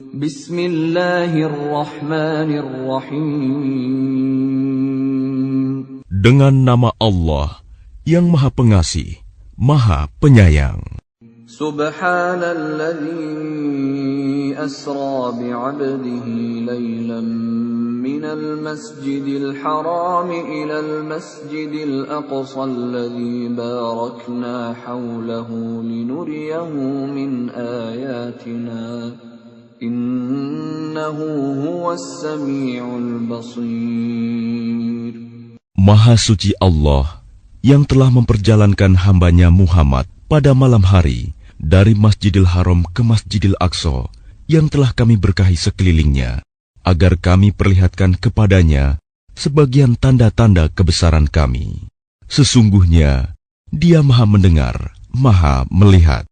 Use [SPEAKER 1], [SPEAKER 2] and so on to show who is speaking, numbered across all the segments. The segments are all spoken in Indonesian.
[SPEAKER 1] Bismillahirrahmanirrahim.
[SPEAKER 2] Dengan nama Allah yang Maha Pengasih, Maha Penyayang.
[SPEAKER 1] Subhanalladzi asra bi'abdihi laylan minal masjidil haram ilal masjidil aqsa alladzi barakna hawlahu linuriyahu min ayatina. Innahu huwas sami'ul basir.
[SPEAKER 2] Maha suci Allah yang telah memperjalankan hambanya Muhammad pada malam hari dari Masjidil Haram ke Masjidil Aqsa yang telah kami berkahi sekelilingnya, agar kami perlihatkan kepadanya sebagian tanda-tanda kebesaran kami. Sesungguhnya Dia Maha mendengar, Maha melihat.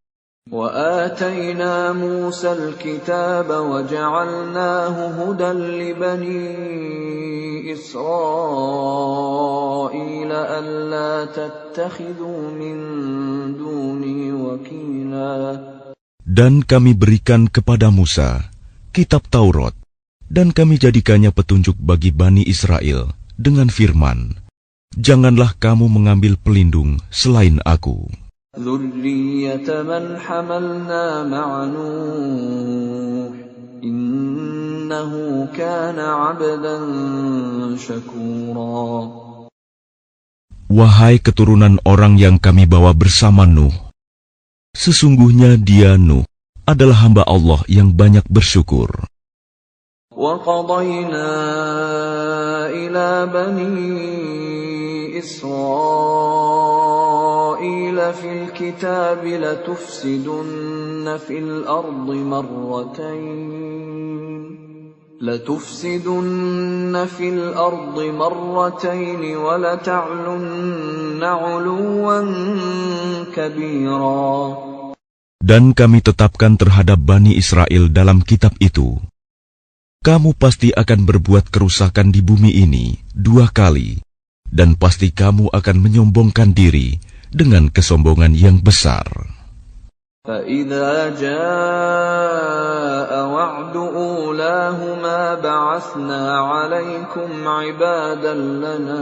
[SPEAKER 1] وآتينا موسى الكتاب وجعلناه هدى لبني إسرائيل ألا تتخذوا من دوني وكيلا.
[SPEAKER 2] Dan kami berikan kepada Musa kitab Taurat, dan kami jadikannya petunjuk bagi Bani Israel dengan firman, janganlah kamu mengambil pelindung selain aku.
[SPEAKER 1] ذُرِّيَّةَ مَنْ حَمَلْنَا مَعَ نُوحٍ إِنَّهُ كَانَ عَبْدًا شَكُورًا.
[SPEAKER 2] Wahai keturunan orang yang kami bawa bersama Nuh, sesungguhnya dia Nuh adalah hamba Allah yang banyak bersyukur.
[SPEAKER 1] وَقَضَيْنَا إِلَى بَنِي إِسْرَائِيلَ فِي الْكِتَابِ لَتُفْسِدُنَّ فِي الْأَرْضِ مَرَّتَيْنِ وَلَتَعْلُنَّ عُلُوًّا كَبِيرًا.
[SPEAKER 2] Dan kami tetapkan terhadap Bani Israel dalam kitab itu, kamu pasti akan berbuat kerusakan di bumi ini 2 kali, dan pasti kamu akan menyombongkan diri dengan kesombongan yang besar.
[SPEAKER 1] فَإِذَا جَاءَ وَعْدُ أُولَاهُمَا بَعَثْنَا عَلَيْكُمْ عِبَادًا لَنَا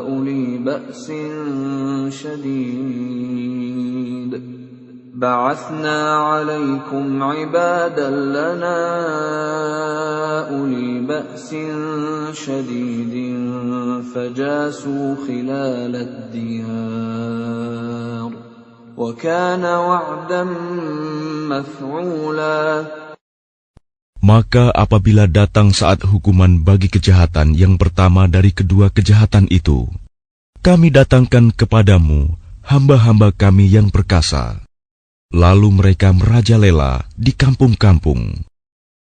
[SPEAKER 1] أُولِي بَأْسٍ شَدِيدٍ فَجَاسُوا خِلَالَ الدِّيَارِ وَكَانَ وَعْدًا مَفْعُولًا.
[SPEAKER 2] Maka apabila datang saat hukuman bagi kejahatan yang pertama dari kedua kejahatan itu, kami datangkan kepadamu hamba-hamba kami yang perkasa. Lalu mereka merajalela di kampung-kampung,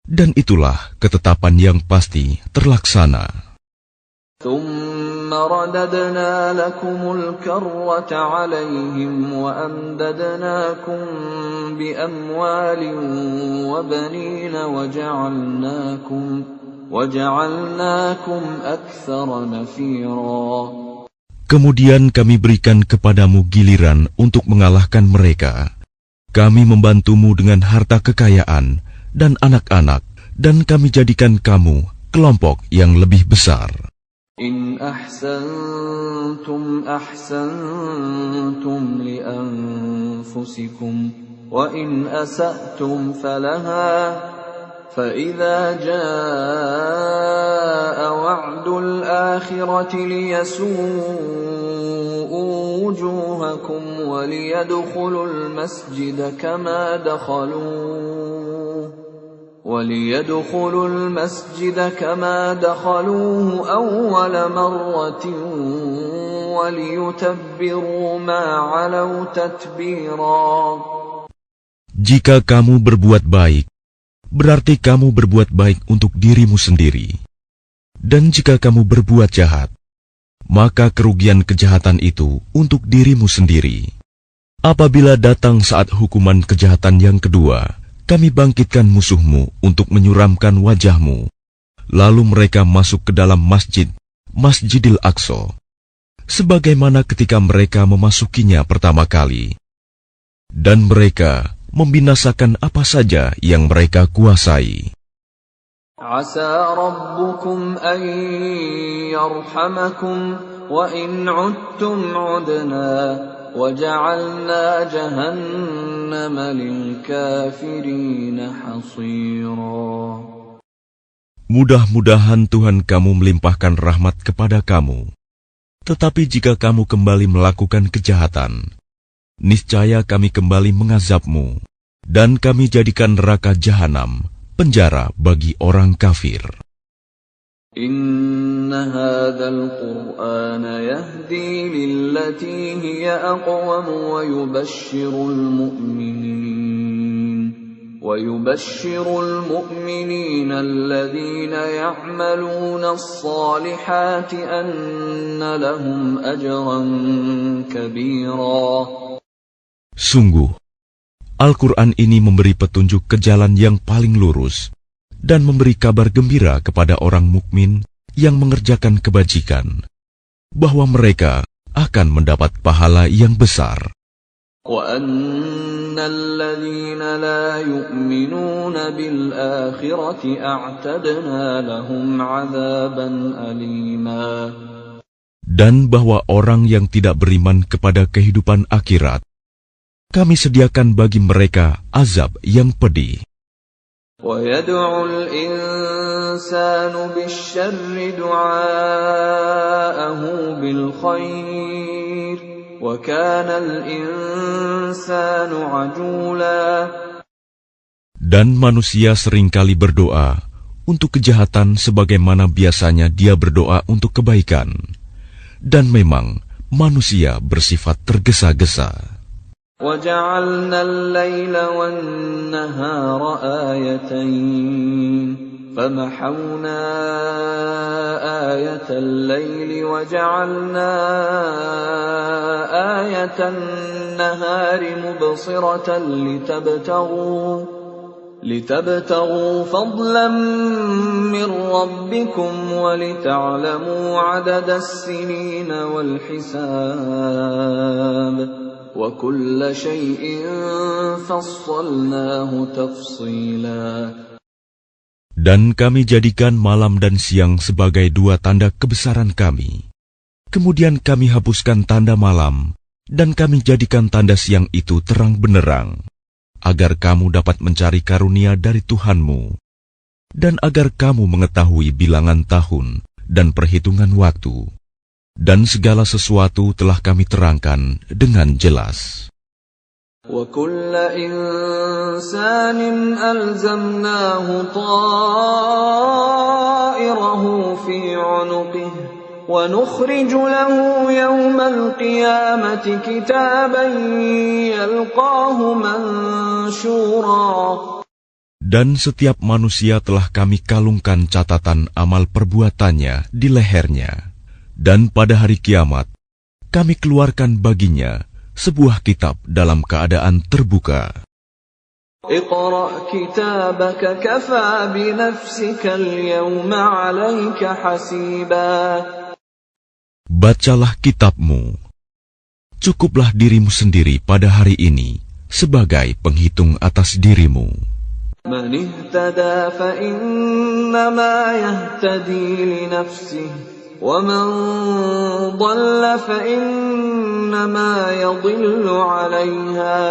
[SPEAKER 2] dan itulah ketetapan yang pasti terlaksana.
[SPEAKER 1] ثُمَّ رَدَدْنَا لَكُمُ الْكَرَّةَ عَلَيْهِمْ وَأَمْدَدْنَاكُمْ بِأَمْوَالٍ وَبَنِينَ وَجَعَلْنَاكُمْ أَكْثَرَ نَفِيرًا.
[SPEAKER 2] Kemudian kami berikan kepadamu giliran untuk mengalahkan mereka. Kami membantumu dengan harta kekayaan dan anak-anak, dan kami jadikan kamu kelompok yang lebih besar.
[SPEAKER 1] إِنْ أَحْسَنْتُمْ أَحْسَنْتُمْ لِأَنفُسِكُمْ وَإِنْ أَسَأْتُمْ فَلَهَا فَإِذَا جَاءَ وَعْدُ الْآخِرَةِ لِيَسُوءُوا وُجُوهَكُمْ وَلِيَدْخُلُوا الْمَسْجِدَ كَمَا دَخَلُوهُ أَوَّلَ مَرَّةٍ وَلِيُتَبِّرُوا مَا عَلَوْا تَتْبِيرًا.
[SPEAKER 2] Jika kamu berbuat baik, berarti kamu berbuat baik untuk dirimu sendiri. Dan jika kamu berbuat jahat, maka kerugian kejahatan itu untuk dirimu sendiri. Apabila datang saat hukuman kejahatan yang kedua, kami bangkitkan musuhmu untuk menyuramkan wajahmu. Lalu mereka masuk ke dalam Masjidil Aqsa, sebagaimana ketika mereka memasukinya pertama kali. Dan mereka membinasakan apa saja yang mereka kuasai.
[SPEAKER 1] Asa rabbukum an yarhamakum wa in 'udtum 'udna wa ja'alna jahannama lil kafirina hasira.
[SPEAKER 2] Mudah-mudahan Tuhan kamu melimpahkan rahmat kepada kamu. Tetapi jika kamu kembali melakukan kejahatan, niscaya kami kembali mengazabmu, dan kami jadikan neraka jahanam penjara bagi orang kafir.
[SPEAKER 1] Inna hadzal Qur'ana yahdi lillati hiya aqwam wa يبشر المؤمنين الذين يعملون الصالحات أن لهم أجرا كبيرا.
[SPEAKER 2] Sungguh, Al-Quran ini memberi petunjuk ke jalan yang paling lurus dan memberi kabar gembira kepada orang mukmin yang mengerjakan kebajikan, bahwa mereka akan mendapat pahala yang besar.
[SPEAKER 1] وَأَنَّ الَّذِينَ لَا يُؤْمِنُونَ بِالْآخِرَةِ أَعْتَدْنَا لَهُمْ عَذَابًا أَلِيمًا.
[SPEAKER 2] Dan bahwa orang yang tidak beriman kepada kehidupan akhirat, kami sediakan bagi mereka azab yang pedih.
[SPEAKER 1] وَيَدْعُ الْإِنسَانُ بِالشَّرِّ دُعَاءَهُ بِالْخَيْرِ وَكَانَ الْإِنسَانُ عَجُولًا.
[SPEAKER 2] Dan manusia seringkali berdoa untuk kejahatan sebagaimana biasanya dia berdoa untuk kebaikan. Dan memang manusia bersifat tergesa-gesa.
[SPEAKER 1] وَجَعَلْنَا اللَّيْلَ وَالنَّهَارَ آيَتَيْنِ فَمَحَوْنَا آيَةَ اللَّيْلِ وَجَعَلْنَا آيَةَ النَّهَارِ مُبْصِرَةً لِتَبْتَغُوا فَضْلًا مِّن رَّبِّكُمْ وَلِتَعْلَمُوا عَدَدَ السِّنِينَ وَالْحِسَابَ وَكُلَّ شَيْءٍ فَصَّلْنَاهُ تَفْصِيلًا.
[SPEAKER 2] Dan kami jadikan malam dan siang sebagai dua tanda kebesaran kami. Kemudian kami hapuskan tanda malam, dan kami jadikan tanda siang itu terang benderang, agar kamu dapat mencari karunia dari Tuhanmu, dan agar kamu mengetahui bilangan tahun dan perhitungan waktu. Dan segala sesuatu telah kami terangkan dengan jelas.
[SPEAKER 1] وَكُلَّ إِنسَانٍ أَلْزَمْنَاهُ طَائِرَهُ فِي عُنُقِهِ وَنُخْرِجُ لَهُ يَوْمَ الْقِيَامَةِ كِتَابًا يَلْقَاهُ مَنشُورًا. Dan
[SPEAKER 2] setiap manusia telah kami kalungkan catatan amal perbuatannya di lehernya. Dan pada hari kiamat, kami keluarkan baginya sebuah kitab dalam keadaan terbuka.
[SPEAKER 1] Iqra' kitabaka kafa bi nafsika al-yawma 'alayka hasiba.
[SPEAKER 2] Bacalah kitabmu. Cukuplah dirimu sendiri pada hari ini sebagai penghitung atas dirimu.
[SPEAKER 1] Man ihtada fa innama yahtadi li nafsihi وَمَنْ ضَلَّ فَإِنَّمَا يَضِلُّ عَلَيْهَا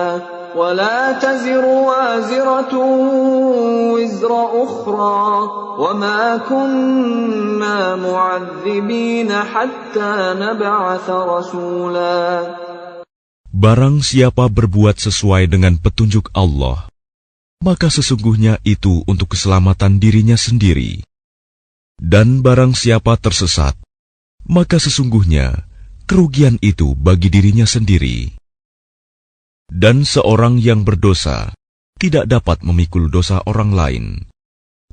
[SPEAKER 1] وَلَا تَزِرُ وَازِرَةٌ وِزْرَ أُخْرَى وَمَا كُنَّا مُعَذِّبِينَ حَتَّى نَبْعَثَ رَسُولًا.
[SPEAKER 2] Barang siapa berbuat sesuai dengan petunjuk Allah, maka sesungguhnya itu untuk keselamatan dirinya sendiri. Dan barang siapa tersesat, maka sesungguhnya kerugian itu bagi dirinya sendiri. Dan seorang yang berdosa tidak dapat memikul dosa orang lain.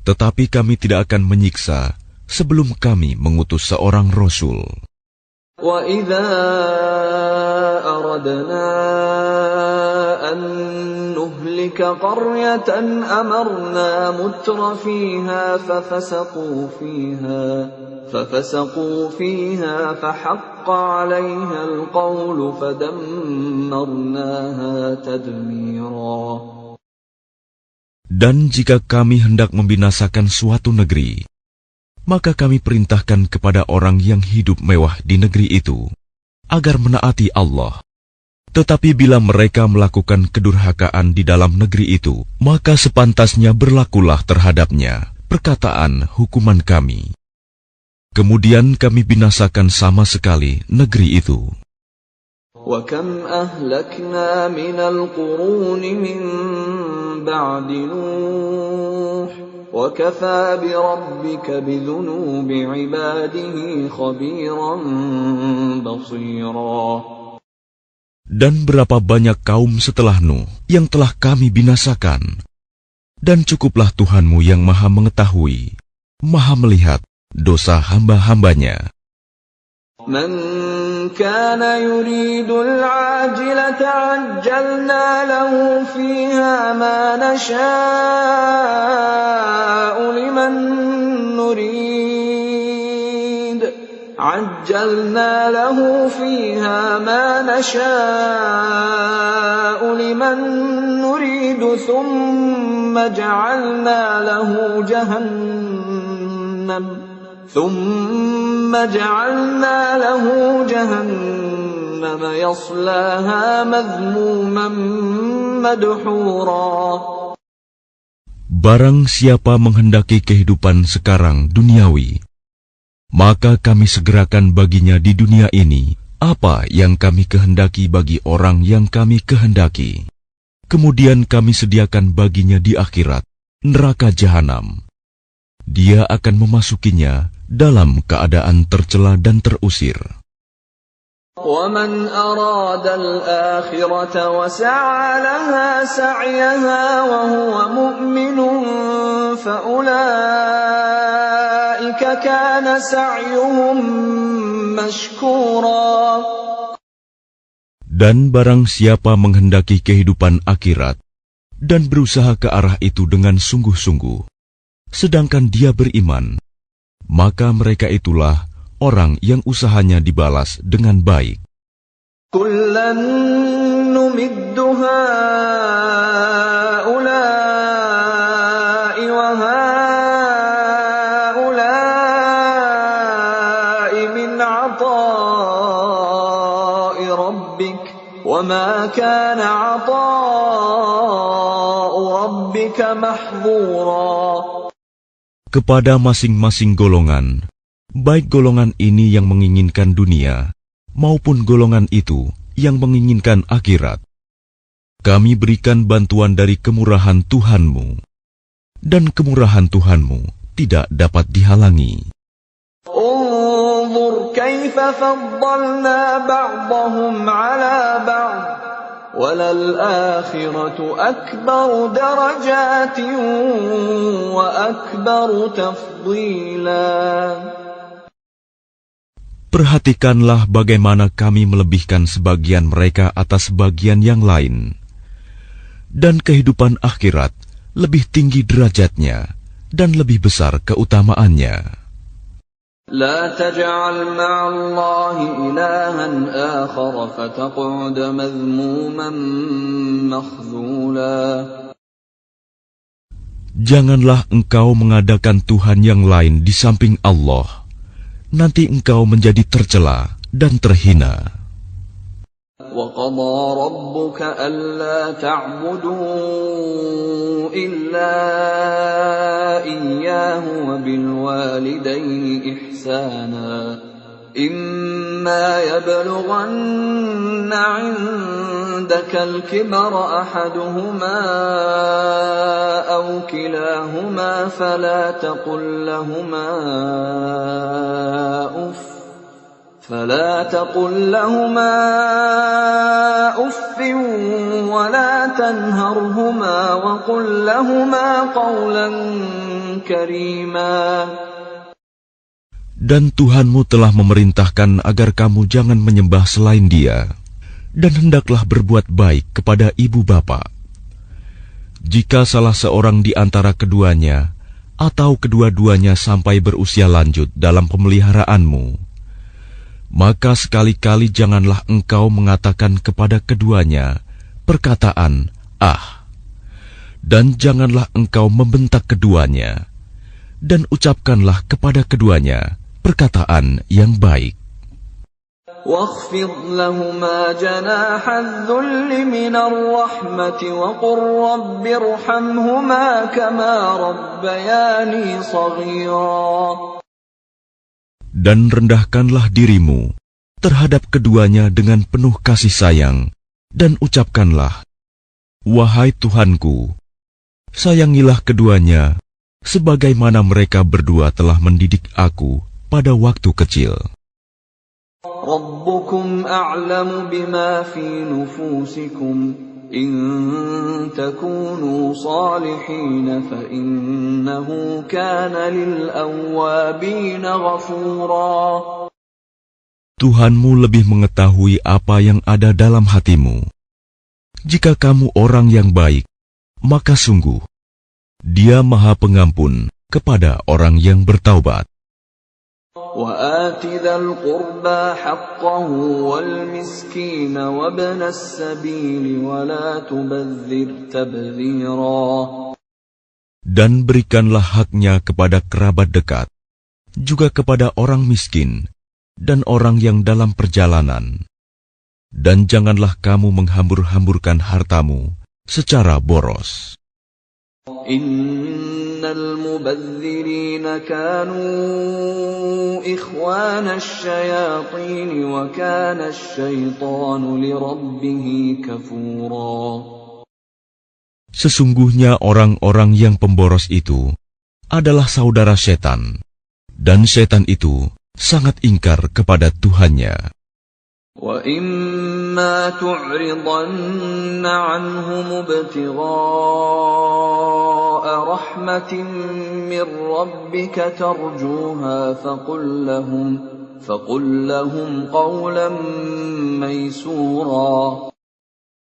[SPEAKER 2] Tetapi kami tidak akan menyiksa sebelum kami mengutus seorang Rasul.
[SPEAKER 1] وَإِذَا أَرَدْنَا أَن نُّهْلِكَ قَرْيَةً أَمَرْنَا مُتْرَ فِيهَا فَفَسَقُوا فِيهَا فَحَقَّ عَلَيْهَا الْقَوْلُ فَدَمَّرْنَاهَا تَدْمِيرًا.
[SPEAKER 2] Dan jika kami hendak membinasakan suatu negeri, maka kami perintahkan kepada orang yang hidup mewah di negeri itu, agar menaati Allah. Tetapi bila mereka melakukan kedurhakaan di dalam negeri itu, maka sepantasnya berlakulah terhadapnya perkataan hukuman kami. Kemudian kami binasakan sama sekali negeri itu.
[SPEAKER 1] وَكَمْ أَهْلَكْنَا مِنَ الْقُرُونِ مِنْ بَعْدِ نُوحٍ وَكَفَى بِرَبِّكَ بِذُنُوبِ عِبَادِهِ خَبِيرًا بَصِيرًا.
[SPEAKER 2] Dan berapa banyak kaum setelah Nuh yang telah kami binasakan. Dan cukuplah Tuhanmu yang maha mengetahui, maha melihat dosa hamba-hambanya.
[SPEAKER 1] مَنْ كَانَ يُرِيدُ الْعَاجِلَةَ عَجَّلْنَا لَهُ فِيهَا مَا نَشَاءُ لِمَنْ نُرِيدُ ثُمَّ جَعَلْنَا لَهُ جَهَنَّمَ يَصْلَاهَا مَذْمُومًا مَدْحُورًا.
[SPEAKER 2] Barang siapa menghendaki kehidupan sekarang duniawi, maka kami segerakan baginya di dunia ini apa yang kami kehendaki bagi orang yang kami kehendaki. Kemudian kami sediakan baginya di akhirat neraka jahanam. Dia akan memasukinya dalam keadaan tercela dan terusir.
[SPEAKER 1] وَمَنْ أَرَادَ الْآخِرَةَ وَسَعَى لَهَا سَعْيَهَا وَهُوَ مُؤْمِنٌ فَأُولَئِكَ كَانَ سَعْيُهُمْ مَشْكُورًا.
[SPEAKER 2] Dan barang siapa menghendaki kehidupan akhirat dan berusaha ke arah itu dengan sungguh-sungguh, sedangkan dia beriman, maka mereka itulah orang yang usahanya dibalas dengan baik.
[SPEAKER 1] كُلًّا نُمِدُّ هَؤُلَاءِ وَهَؤُلَاءِ مِنْ عَطَاءِ رَبِّكَ وَمَا كَانَ عَطَاءُ رَبِّكَ مَحْظُورًا.
[SPEAKER 2] Kepada masing-masing golongan, baik golongan ini yang menginginkan dunia, maupun golongan itu yang menginginkan akhirat, kami berikan bantuan dari kemurahan Tuhanmu, dan kemurahan Tuhanmu tidak dapat dihalangi.
[SPEAKER 1] انظُرْ كَيْفَ فَضَّلْنَا بَعْضَهُمْ عَلَى بَعْضٍ وَلَلْآخِرَةُ أَكْبَرُ دَرَجَاتٍ وَأَكْبَرُ تَفْضِيلًا.
[SPEAKER 2] Perhatikanlah bagaimana kami melebihkan sebagian mereka atas sebagian yang lain. Dan kehidupan akhirat lebih tinggi derajatnya dan lebih besar keutamaannya.
[SPEAKER 1] لا تجعل مع الله إلها آخر فتقعد مذموما مخذولا.
[SPEAKER 2] Janganlah engkau mengadakan Tuhan yang lain di samping Allah. Nanti engkau menjadi tercela dan terhina.
[SPEAKER 1] وَقَضَى رَبُّكَ أَلَّا تَعْبُدُوا إِلَّا إِيَّاهُ وَبِالْوَالِدَيْنِ إِحْسَانًا إِمَّا يَبْلُغَنَّ عِندَكَ الْكِبَرَ أَحَدُهُمَا أَوْ كِلَاهُمَا فَلَا تقل لهما أف ولا تنهرهما وقل لهما قولا كريما.
[SPEAKER 2] Dan Tuhanmu telah memerintahkan agar kamu jangan menyembah selain Dia, dan hendaklah berbuat baik kepada ibu bapa. Jika salah seorang di antara keduanya atau kedua-duanya sampai berusia lanjut dalam pemeliharaanmu, maka sekali-kali janganlah engkau mengatakan kepada keduanya perkataan "ah", Dan janganlah engkau membentak keduanya, dan ucapkanlah kepada keduanya perkataan yang baik.
[SPEAKER 1] واخفض لهما جناح الذل من الرحمة وقل رب ارحمهما كما ربياني صغيرا.
[SPEAKER 2] Dan rendahkanlah dirimu terhadap keduanya dengan penuh kasih sayang, dan ucapkanlah, wahai Tuhanku, sayangilah keduanya sebagaimana mereka berdua telah mendidik aku pada waktu kecil.
[SPEAKER 1] ربكم أعلم بما في نفوسكم إن تكونوا صالحين فإنه كان للأوابين غفورا.
[SPEAKER 2] Tuhanmu lebih mengetahui apa yang ada dalam hatimu. Jika kamu orang yang baik, maka sungguh Dia Maha Pengampun kepada orang yang bertaubat.
[SPEAKER 1] وآت ذا القربى حقه والمسكين وابن السبيل ولا تبذر تبذيرا.
[SPEAKER 2] Dan berikanlah haknya kepada kerabat dekat, juga kepada orang miskin dan orang yang dalam perjalanan. Dan janganlah kamu menghambur-hamburkan hartamu secara boros.
[SPEAKER 1] Innal mubazzirina kanu ikhwana asyayatin wa kana asyaitanu lirabbih kafura.
[SPEAKER 2] Sesungguhnya orang-orang yang pemboros itu adalah saudara setan, dan setan itu sangat ingkar kepada Tuhannya.
[SPEAKER 1] وَإِمَّا تُعْرِضَنَّ عَنْهُمُ ابْتِغَاءَ رَحْمَةٍ مِّن رَّبِّكَ تَرْجُوهَا فَقُل لَّهُمْ قَوْلًا مَّيْسُورًا.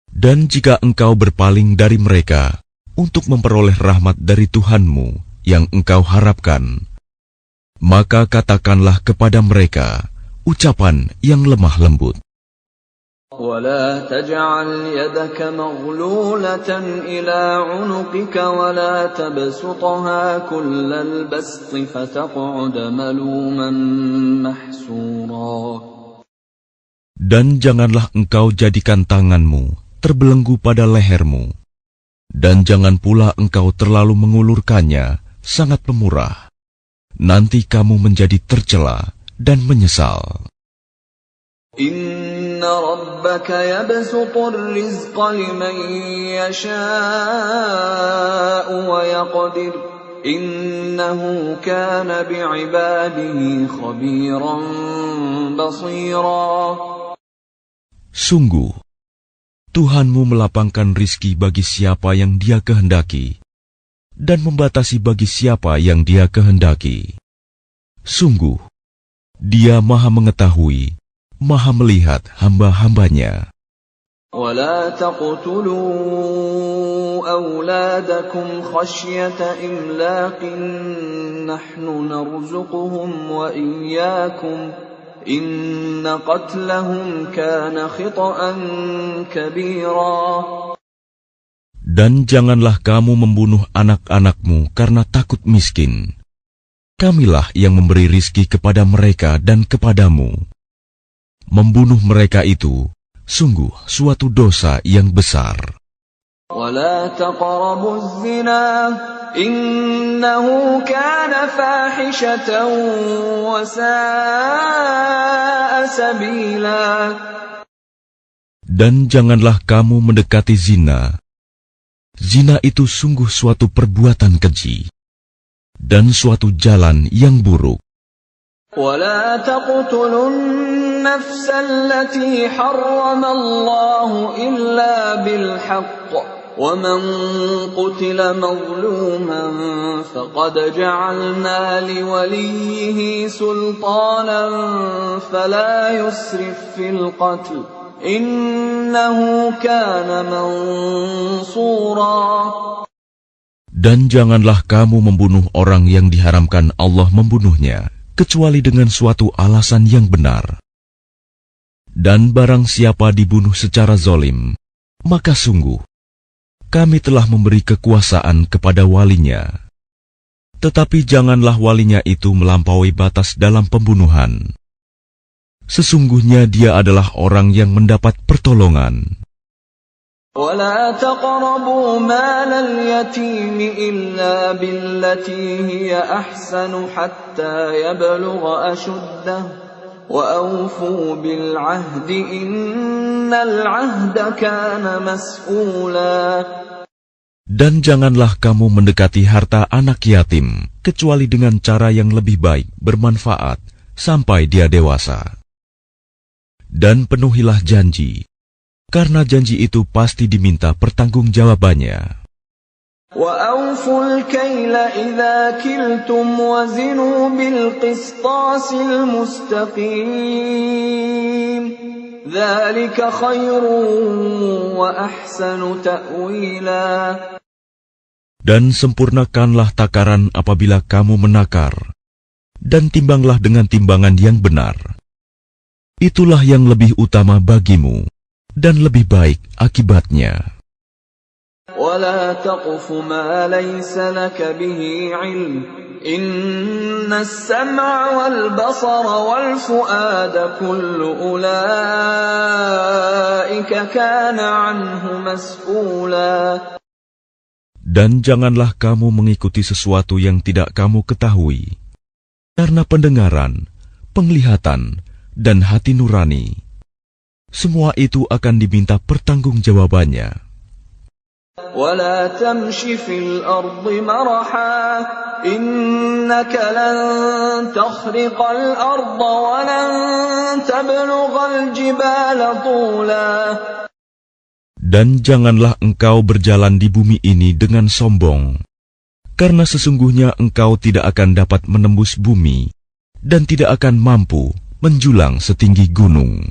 [SPEAKER 2] Dan jika engkau berpaling dari mereka untuk memperoleh rahmat dari Tuhanmu yang engkau harapkan, maka katakanlah kepada mereka ucapan yang lemah lembut.
[SPEAKER 1] وَلَا تَجْعَلْ يَدَكَ مَغْلُولَةً إِلَى عُنُقِكَ وَلَا تَبْسُطْهَا كُلَّ الْبَسْطِ فَتَقْعُدَ مَلُومًا مَحْسُورًا.
[SPEAKER 2] Dan janganlah engkau jadikan tanganmu terbelenggu pada lehermu, dan jangan pula engkau terlalu mengulurkannya sangat pemurah. Nanti kamu menjadi tercela dan menyesal.
[SPEAKER 1] Inna rabbaka yabsutur rizqa liman yasha'u wa yaqdir. Innahu kana bi'ibadihi khabiran basira.
[SPEAKER 2] Sungguh, Tuhanmu melapangkan rizki bagi siapa yang Dia kehendaki, dan membatasi bagi siapa yang Dia kehendaki. Sungguh, Dia Maha mengetahui, Maha melihat hamba-hambanya.
[SPEAKER 1] وَلَا تَقْتُلُوا أَوْلَادَكُمْ خَشْيَةَ إِمْلَاقٍ نَحْنُ نَرْزُقُهُمْ وَإِيَّاكُمْ إِنَّ قَتْلَهُمْ كَانَ خِطْئًا كَبِيرًا.
[SPEAKER 2] Dan janganlah kamu membunuh anak-anakmu karena takut miskin. Kamilah yang memberi rizki kepada mereka dan kepadamu. Membunuh mereka itu sungguh suatu dosa yang besar.
[SPEAKER 1] وَلَا تَقْرَبُوا الزِّنَا إِنَّهُ كَانَ فَاحِشَةً وَسَاءَ سَبِيلًا. Dan
[SPEAKER 2] janganlah kamu mendekati zina. Zina itu sungguh suatu perbuatan keji dan suatu jalan yang buruk.
[SPEAKER 1] وَلَا تَقْتُلُوا النَّفْسَ الَّتِي حَرَّمَ اللَّهُ إِلَّا بِالْحَقِّ وَمَنْ قُتِلَ مَظْلُومًا فَقَدْ جَعَلْنَا لِوَلِيِّهِ سُلْطَانًا فَلَا يُسْرِفْ فِي الْقَتْلِ إِنَّهُ كَانَ مَنْصُورًا.
[SPEAKER 2] Dan janganlah kamu membunuh orang yang diharamkan Allah membunuhnya, kecuali dengan suatu alasan yang benar. Dan barang siapa dibunuh secara zalim, maka sungguh kami telah memberi kekuasaan kepada walinya. Tetapi janganlah walinya itu melampaui batas dalam pembunuhan. Sesungguhnya dia adalah orang yang mendapat pertolongan.
[SPEAKER 1] ولا تقربوا مال اليتيم إلا بالتي هي أحسن حتى يبلغ أشده وأوفوا بالعهد إن العهد كان مسؤولا.
[SPEAKER 2] Dan janganlah kamu mendekati harta anak yatim kecuali dengan cara yang lebih baik, bermanfaat sampai dia dewasa. Dan penuhilah janji, karena janji itu pasti diminta pertanggungjawabannya.
[SPEAKER 1] وَأَوْفُوا الْكَيْلَ إِذَا كِلْتُمْ وَزِنُوا بِالْقِسْطَاسِ الْمُسْتَقِيمِ ذَلِكَ خَيْرٌ وَأَحْسَنُ تَأْوِيلًا.
[SPEAKER 2] Dan sempurnakanlah takaran apabila kamu menakar, dan timbanglah dengan timbangan yang benar. Itulah yang lebih utama bagimu, dan lebih baik akibatnya.
[SPEAKER 1] وَلَا تَقْفُ مَا لَيْسَ لَكَ بِهِ عِلْمٌ إِنَّ السَّمْعَ وَالْبَصَرَ وَالْفُؤَادَ كُلُّ أُولَئِكَ كَانَ عَنْهُ مَسْئُولًا.
[SPEAKER 2] Dan janganlah kamu mengikuti sesuatu yang tidak kamu ketahui, karena pendengaran, penglihatan, dan hati nurani, semua itu akan diminta pertanggungjawabannya.
[SPEAKER 1] وَلَا تَمْشِ فِي الْأَرْضِ مَرَحًا إِنَّكَ لَن تَخْرِقَ الْأَرْضَ وَلَن تَبْلُغَ الْجِبَالَ طُولًا.
[SPEAKER 2] Dan janganlah engkau berjalan di bumi ini dengan sombong, karena sesungguhnya engkau tidak akan dapat menembus bumi dan tidak akan mampu menjulang setinggi gunung.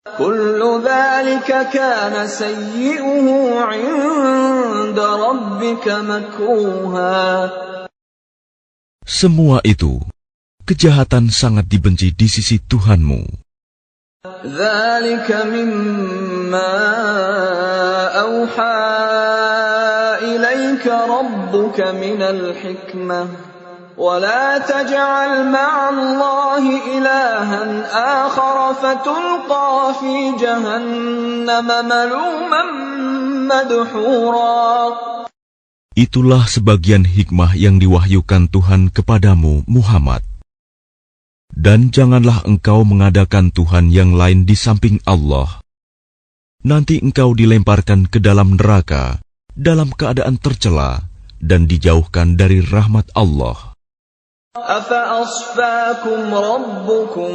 [SPEAKER 1] كُلُّ ذَلِكَ كَانَ سَيِّئُهُ عِندَ رَبِّكَ مَكْرُوهًا.
[SPEAKER 2] Semua itu, kejahatan sangat dibenci di sisi Tuhanmu.
[SPEAKER 1] ذَلِكَ مِمَّا أَوْحَى إِلَيْكَ رَبُّكَ مِنَ الْحِكْمَةِ وَلَا تَجْعَلْ مَعَ اللَّهِ إِلَٰهًا آخَرَ فَتُلْقَىٰ فِي جَهَنَّمَ مَلُومًا مَّدْحُورًا.
[SPEAKER 2] Itulah sebagian hikmah yang diwahyukan Tuhan kepadamu, Muhammad. Dan janganlah engkau mengadakan Tuhan yang lain di samping Allah. Nanti engkau dilemparkan ke dalam neraka dalam keadaan tercela dan dijauhkan dari rahmat Allah.
[SPEAKER 1] أَفَأَصْفَاكُمْ رَبُّكُمْ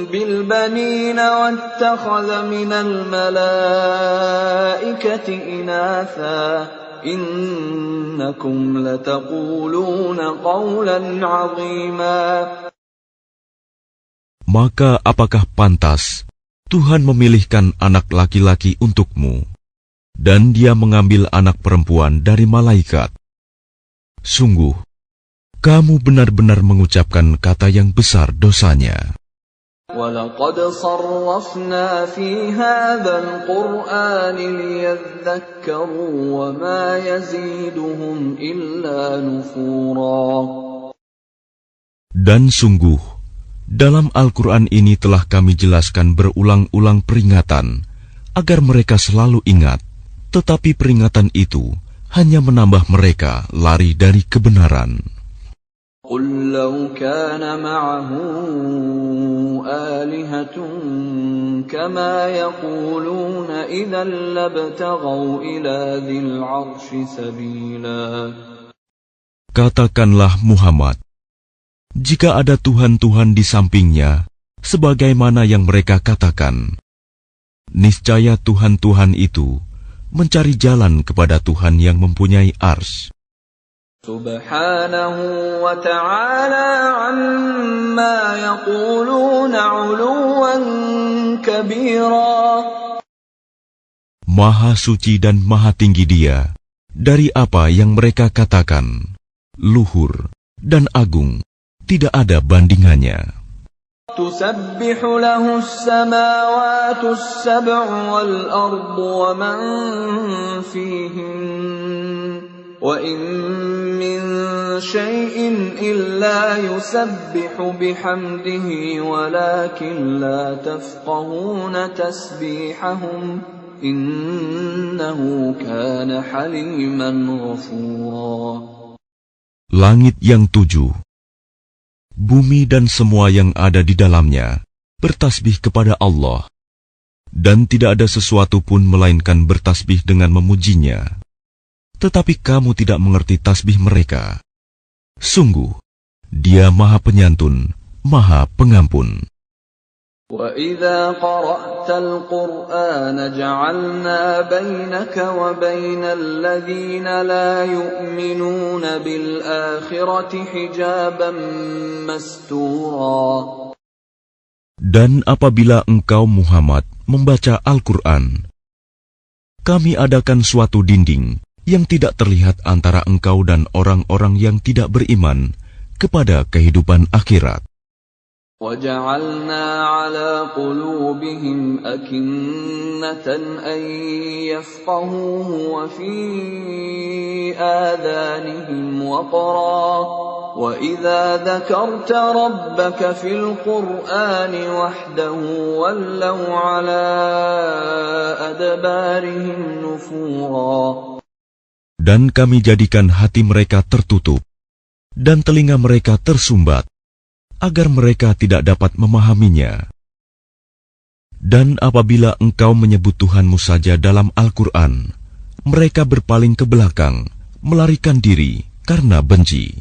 [SPEAKER 1] بِالْبَنِينَ وَاتَّخَذَ مِنَ الْمَلَائِكَةِ إِنَاثًا إِنَّكُمْ لَتَقُولُونَ قَوْلًا عَظِيمًا.
[SPEAKER 2] Maka apakah pantas Tuhan memilihkan anak laki-laki untukmu, dan Dia mengambil anak perempuan dari malaikat? Sungguh, kamu benar-benar mengucapkan kata yang besar dosanya.
[SPEAKER 1] وَلَقَدْ صَرَّفْنَا فِي هَذَا الْقُرْآنِ لِيَذَّكَّرُوا وَمَا يَزِيدُهُمْ إِلَّا نُفُورًا.
[SPEAKER 2] Dan sungguh, dalam Al-Quran ini telah kami jelaskan berulang-ulang peringatan, agar mereka selalu ingat, tetapi peringatan itu hanya menambah mereka lari dari kebenaran.
[SPEAKER 1] قُلْ لَوْ كَانَ مَعَهُ آلِهَةٌ كَمَا يَقُولُونَ إِذًا لَابْتَغَوْا إِلَى ذِي الْعَرْشِ سَبِيلًا.
[SPEAKER 2] Katakanlah Muhammad, jika ada Tuhan-Tuhan di sampingnya, sebagaimana yang mereka katakan, niscaya Tuhan-Tuhan itu mencari jalan kepada Tuhan yang mempunyai ars.
[SPEAKER 1] Subhanahu wa ta'ala amma yaquluna 'uluwan kabira.
[SPEAKER 2] Maha suci dan maha tinggi Dia dari apa yang mereka katakan, luhur dan agung, tidak ada bandingannya.
[SPEAKER 1] تسبح له السماوات السبع والأرض ومن فيهن وإن من شيء إلا يسبح بحمده ولكن لا تفقهون تسبيحهم إنه كان حليما غفورا.
[SPEAKER 2] Langit yang 7, bumi dan semua yang ada di dalamnya bertasbih kepada Allah, dan tidak ada sesuatu pun melainkan bertasbih dengan memujinya. Tetapi kamu tidak mengerti tasbih mereka. Sungguh, Dia Maha Penyantun, Maha Pengampun.
[SPEAKER 1] وَإِذَا قَرَأْتَ الْقُرْآنَ جَعَلْنَا بَيْنَكَ وَبَيْنَ الَّذِينَ لَا يُؤْمِنُونَ بِالْآخِرَةِ حِجَابًا مَسْتُورًا.
[SPEAKER 2] Dan apabila engkau Muhammad membaca Al-Quran, kami adakan suatu dinding yang tidak terlihat antara engkau dan orang-orang yang tidak beriman kepada kehidupan akhirat.
[SPEAKER 1] وَجَعَلْنَا عَلَى قُلُوبِهِمْ أَكِنَّةً أَن يَفْقَهُوهُ وَفِي آذَانِهِمْ وَقْرًا وَإِذَا ذَكَرْتَ رَبَّكَ فِي الْقُرْآنِ وَحْدَهُ وَلَّوْا عَلَى أَدْبَارِهِمْ نُفُورًا.
[SPEAKER 2] Dan kami jadikan hati mereka tertutup dan telinga mereka tersumbat, agar mereka tidak dapat memahaminya. Dan apabila engkau menyebut Tuhanmu saja dalam Al-Quran, mereka berpaling ke belakang, melarikan diri karena benci.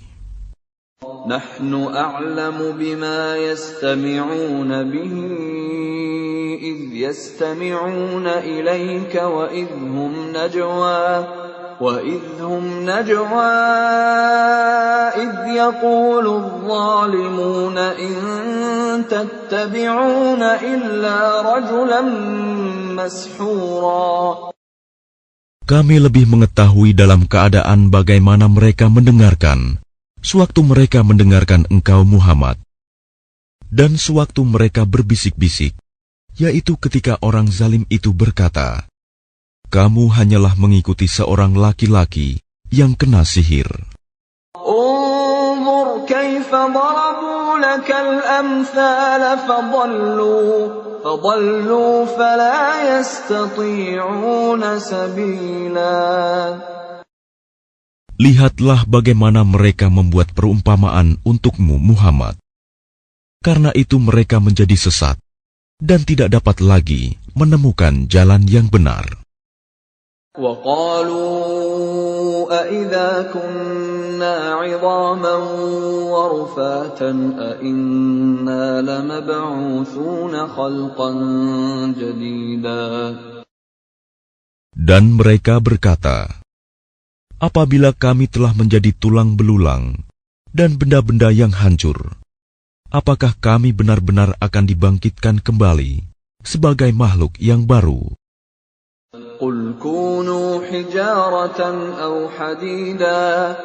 [SPEAKER 1] Nahnu a'lamu bima yastami'una bihi idh yastami'una ilayka wa idhum najwa وَإِذْ هُمْ نَجْوَى إِذْ يَقُولُ الظَّالِمُونَ إِن تَتَّبِعُونَ إِلَّا رَجُلًا مَسْحُورًا.
[SPEAKER 2] Kami lebih mengetahui dalam keadaan bagaimana mereka mendengarkan, sewaktu mereka mendengarkan engkau Muhammad, dan sewaktu mereka berbisik-bisik, yaitu ketika orang zalim itu berkata, kamu hanyalah mengikuti seorang laki-laki yang kena sihir.
[SPEAKER 1] Unzur kaifa darabu lakal amthal fadallu fala yastati'una sabila.
[SPEAKER 2] Lihatlah bagaimana mereka membuat perumpamaan untukmu Muhammad. Karena itu mereka menjadi sesat dan tidak dapat lagi menemukan jalan yang benar.
[SPEAKER 1] وَقَالُوا أَإِذَا كُنَّا عِظَامًا وَرُفَاتًا أَإِنَّا لَمَبْعُوثُونَ خَلْقًا جَدِيدًا.
[SPEAKER 2] Dan mereka berkata, apabila kami telah menjadi tulang belulang dan benda-benda yang hancur, apakah kami benar-benar akan dibangkitkan kembali sebagai makhluk yang baru?
[SPEAKER 1] قُلْ كُونُوا حِجَارَةً أَوْ حَدِيدًا.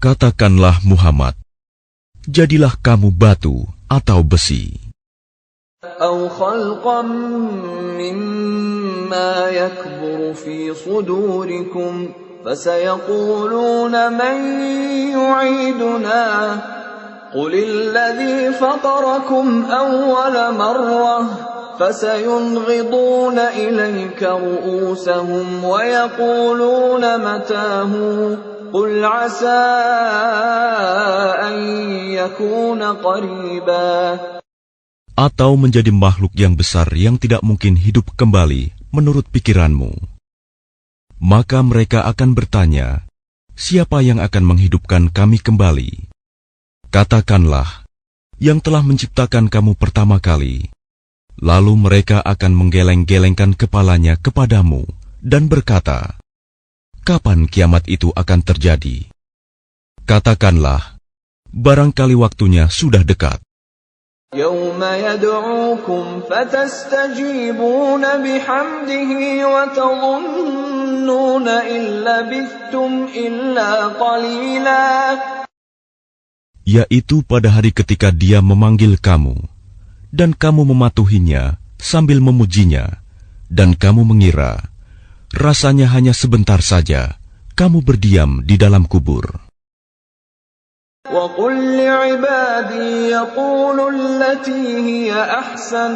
[SPEAKER 2] Katakanlah Muhammad, jadilah kamu batu atau besi.
[SPEAKER 1] أَوْ خَلْقًا مِّمَّا يَكْبُرُ فِي صُدُورِكُمْ فَسَيَقُولُونَ مَن يُعِيدُنَا قُلِ الَّذِي فَطَرَكُمْ أَوَّلَ مَرَّةٍ فَسَيُنْغِضُونَ إِلَيْكَ رُءُوسَهُمْ وَيَقُولُونَ مَتَىٰ قُلْ عَسَىٰ أَن يَكُونَ قَرِيبًا.
[SPEAKER 2] Atau menjadi makhluk yang besar yang tidak mungkin hidup kembali menurut pikiranmu. Maka mereka akan bertanya, siapa yang akan menghidupkan kami kembali? Katakanlah, yang telah menciptakan kamu pertama kali. Lalu mereka akan menggeleng-gelengkan kepalanya kepadamu dan berkata, kapan kiamat itu akan terjadi? Katakanlah, barangkali waktunya sudah dekat.
[SPEAKER 1] يَوْمَ يَدْعُوكُمْ فَتَسْتَجِيبُونَ بِحَمْدِهِ وَتَظُنُّونَ إِن لَّبِثْتُمْ إِلَّا قَلِيلًا.
[SPEAKER 2] Yaitu pada hari ketika Dia memanggil kamu, dan kamu mematuhinya sambil memujinya, dan kamu mengira rasanya hanya sebentar saja kamu berdiam di dalam kubur.
[SPEAKER 1] وَقُلْ لِعِبَادِي يَقُولُوا الَّتِي هِيَ أَحْسَنُ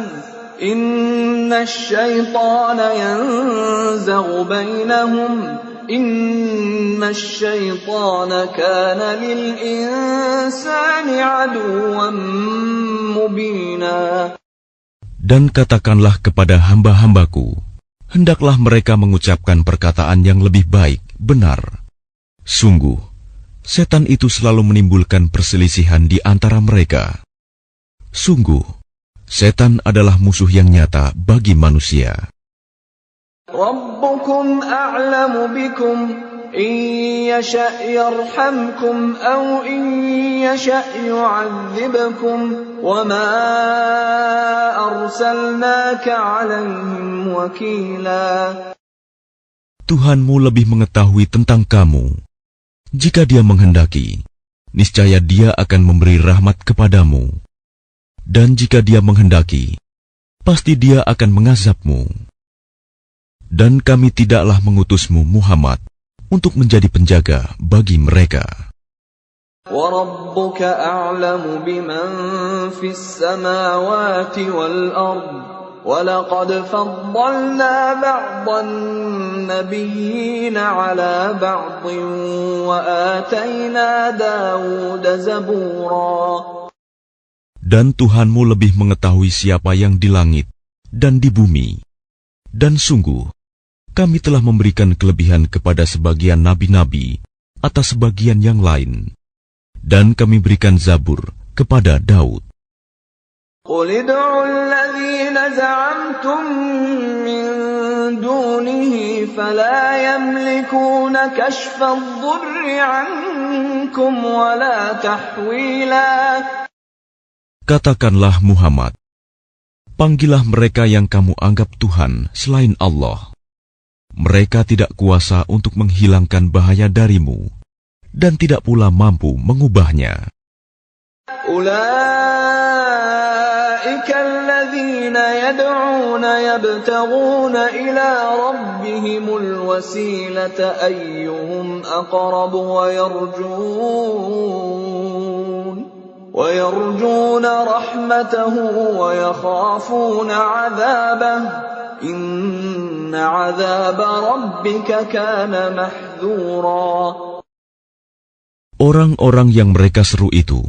[SPEAKER 1] إِنَّ الشَّيْطَانَ يَنزَغُ بَيْنَهُمْ إِنَّ الشَّيْطَانَ كَانَ لِلْإِنسَانِ عَدُوًّا مُبِينًا.
[SPEAKER 2] Dan katakanlah kepada hamba-hambaku, hendaklah mereka mengucapkan perkataan yang lebih baik, benar. Sungguh, setan itu selalu menimbulkan perselisihan di antara mereka. Sungguh, setan adalah musuh yang nyata bagi manusia.
[SPEAKER 1] رَبُّكُمْ أَعْلَمُ بِكُمْ إِنْ يَشَأْ يَرْحَمْكُمْ أَوْ إِنْ يَشَأْ يُعَذِّبْكُمْ وَمَا أَرْسَلْنَاكَ عَلَيْهِمْ وَكِيلًا.
[SPEAKER 2] Tuhanmu lebih mengetahui tentang kamu. Jika Dia menghendaki, niscaya Dia akan memberi rahmat kepadamu. Dan jika Dia menghendaki, pasti Dia akan mengazabmu. Dan kami tidaklah mengutusmu Muhammad untuk menjadi penjaga bagi mereka.
[SPEAKER 1] وَرَبُّكَ أَعْلَمُ بِمَنْ فِي السَّمَاوَاتِ وَالْأَرْضِ وَلَقَدْ فَضَّلْنَا بَعْضَ النَّبِيِّينَ عَلَى بَعْضٍ وَآتَيْنَا دَاوُودَ زَبُورًا.
[SPEAKER 2] Dan Tuhanmu lebih mengetahui siapa yang di langit dan di bumi. Dan sungguh, kami telah memberikan kelebihan kepada sebagian nabi-nabi atas sebagian yang lain. Dan kami berikan Zabur kepada Daud.
[SPEAKER 1] قُلِ ادْعُوا الَّذِينَ زَعَمْتُم مِّن دُونِهِ فَلَا يَمْلِكُونَ كَشْفَ الضُّرِّ عَنكُمْ وَلَا تَحْوِيلًا.
[SPEAKER 2] Katakanlah Muhammad, panggillah mereka yang kamu anggap Tuhan selain Allah. Mereka tidak kuasa untuk menghilangkan bahaya darimu, dan tidak pula mampu mengubahnya.
[SPEAKER 1] أُولَئِكَ الَّذِينَ يَدْعُونَ يَبْتَغُونَ إِلَى رَبِّهِمُ الْوَسِيلَةَ أَيُّهُمْ أَقْرَبُ وَيَرْجُونَ رَحْمَتَهُ وَيَخَافُونَ عَذَابَهُ إِنَّ عَذَابَ رَبِّكَ كَانَ مَحْذُورًا.
[SPEAKER 2] Orang-orang yang mereka seru itu,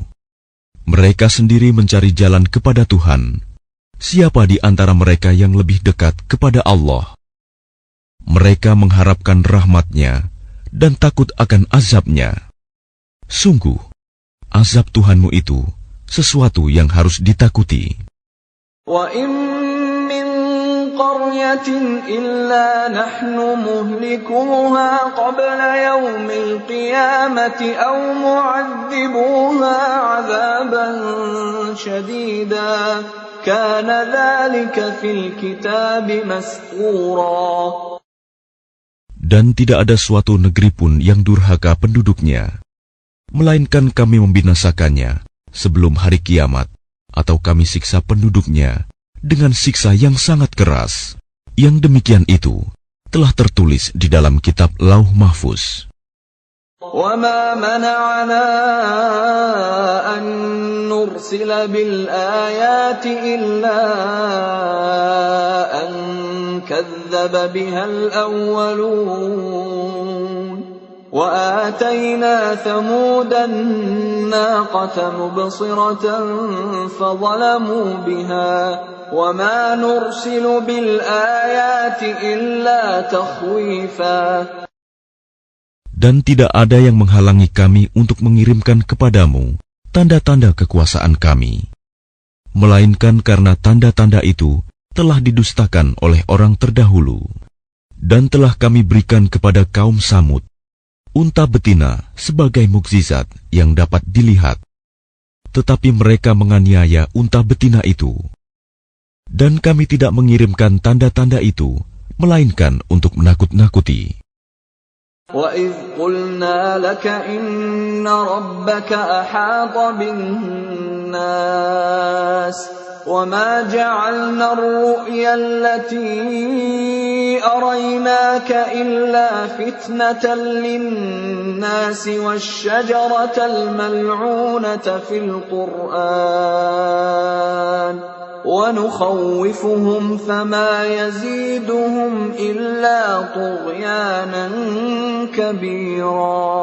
[SPEAKER 2] mereka sendiri mencari jalan kepada Tuhan. Siapa di antara mereka yang lebih dekat kepada Allah? Mereka mengharapkan rahmat-Nya dan takut akan azab-Nya. Sungguh, azab Tuhanmu itu sesuatu yang harus ditakuti.
[SPEAKER 1] وَإِن مِّن قَرْيَةٍ إِلَّا نَحْنُ مُهْلِكُوهَا قَبْلَ يَوْمِ الْقِيَامَةِ أَوْ مُعَذِّبُوهَا عَذَابًا شَدِيدًا كَانَ ذَلِكَ فِي الْكِتَابِ مَسْطُورًا.
[SPEAKER 2] Dan tidak ada suatu negeri pun yang durhaka penduduknya, melainkan kami membinasakannya sebelum hari kiamat, atau kami siksa penduduknya dengan siksa yang sangat keras. Yang demikian itu telah tertulis di dalam kitab Lauh Mahfuz.
[SPEAKER 1] وَمَا مَنَعَنَا أَن نُّرْسِلَ بِالْآيَاتِ إِلَّا أَن كَذَّبَ بِهَا الْأَوَّلُونَ وَآتَيْنَا ثَمُودَ النَّاقَةَ مُبْصِرَةً فَظَلَمُوا بِهَا وَمَا نُرْسِلُ بِالْآيَاتِ إِلَّا تَخْوِيفًا.
[SPEAKER 2] Dan tidak ada yang menghalangi kami untuk mengirimkan kepadamu tanda-tanda kekuasaan kami, melainkan karena tanda-tanda itu telah didustakan oleh orang terdahulu. Dan telah kami berikan kepada kaum Samud unta betina sebagai mukjizat yang dapat dilihat, tetapi mereka menganiaya unta betina itu. Dan kami tidak mengirimkan tanda-tanda itu, melainkan untuk menakut-nakuti.
[SPEAKER 1] وَإِذْ قُلْنَا لَكَ إِنَّ رَبَّكَ أَحَاطَ بِالنَّاسِ وَمَا جَعَلْنَا الرُّؤْيَا الَّتِي أَرَيْنَاكَ إِلَّا فِتْنَةً لِلنَّاسِ وَالشَّجَرَةَ الْمَلْعُونَةَ فِي الْقُرْآنِ وَنُخَوِّفُهُمْ فَمَا يَزِيدُهُمْ إِلَّا طُغْيَانًا كَبِيرًا.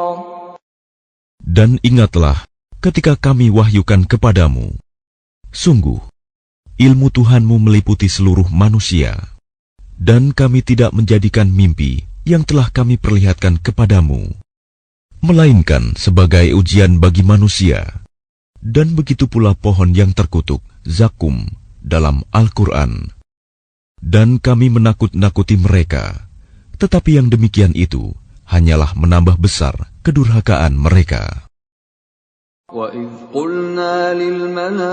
[SPEAKER 2] Dan ingatlah ketika kami wahyukan kepadamu, sungguh, ilmu Tuhanmu meliputi seluruh manusia, dan kami tidak menjadikan mimpi yang telah kami perlihatkan kepadamu, melainkan sebagai ujian bagi manusia. Dan begitu pula pohon yang terkutuk, zakum, dalam Al-Quran. Dan kami menakut-nakuti mereka, tetapi yang demikian itu hanyalah menambah besar kedurhakaan mereka.
[SPEAKER 1] وَإِذْ قُلْنَا لِلْمَلَائِكَةِ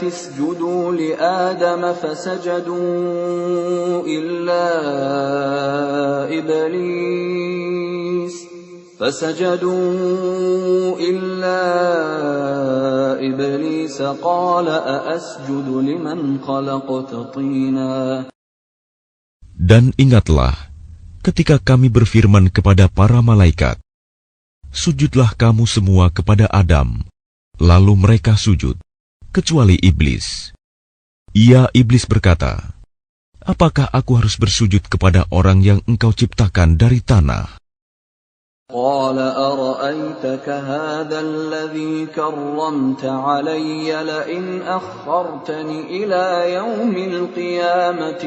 [SPEAKER 1] اسْجُدُوا لِآدَمَ فَسَجَدُوا إِلَّا إِبْلِيسَ قَالَ أَأَسْجُدُ لِمَنْ خَلَقْتَ طِينًا.
[SPEAKER 2] Dan ingatlah ketika kami berfirman kepada para malaikat, sujudlah kamu semua kepada Adam. Lalu mereka sujud, kecuali iblis. Iblis berkata, apakah aku harus bersujud kepada orang yang engkau ciptakan dari tanah?
[SPEAKER 1] قال أرأيتك هذا الذي كرمت علي لئن أخرتني إلى يوم القيامة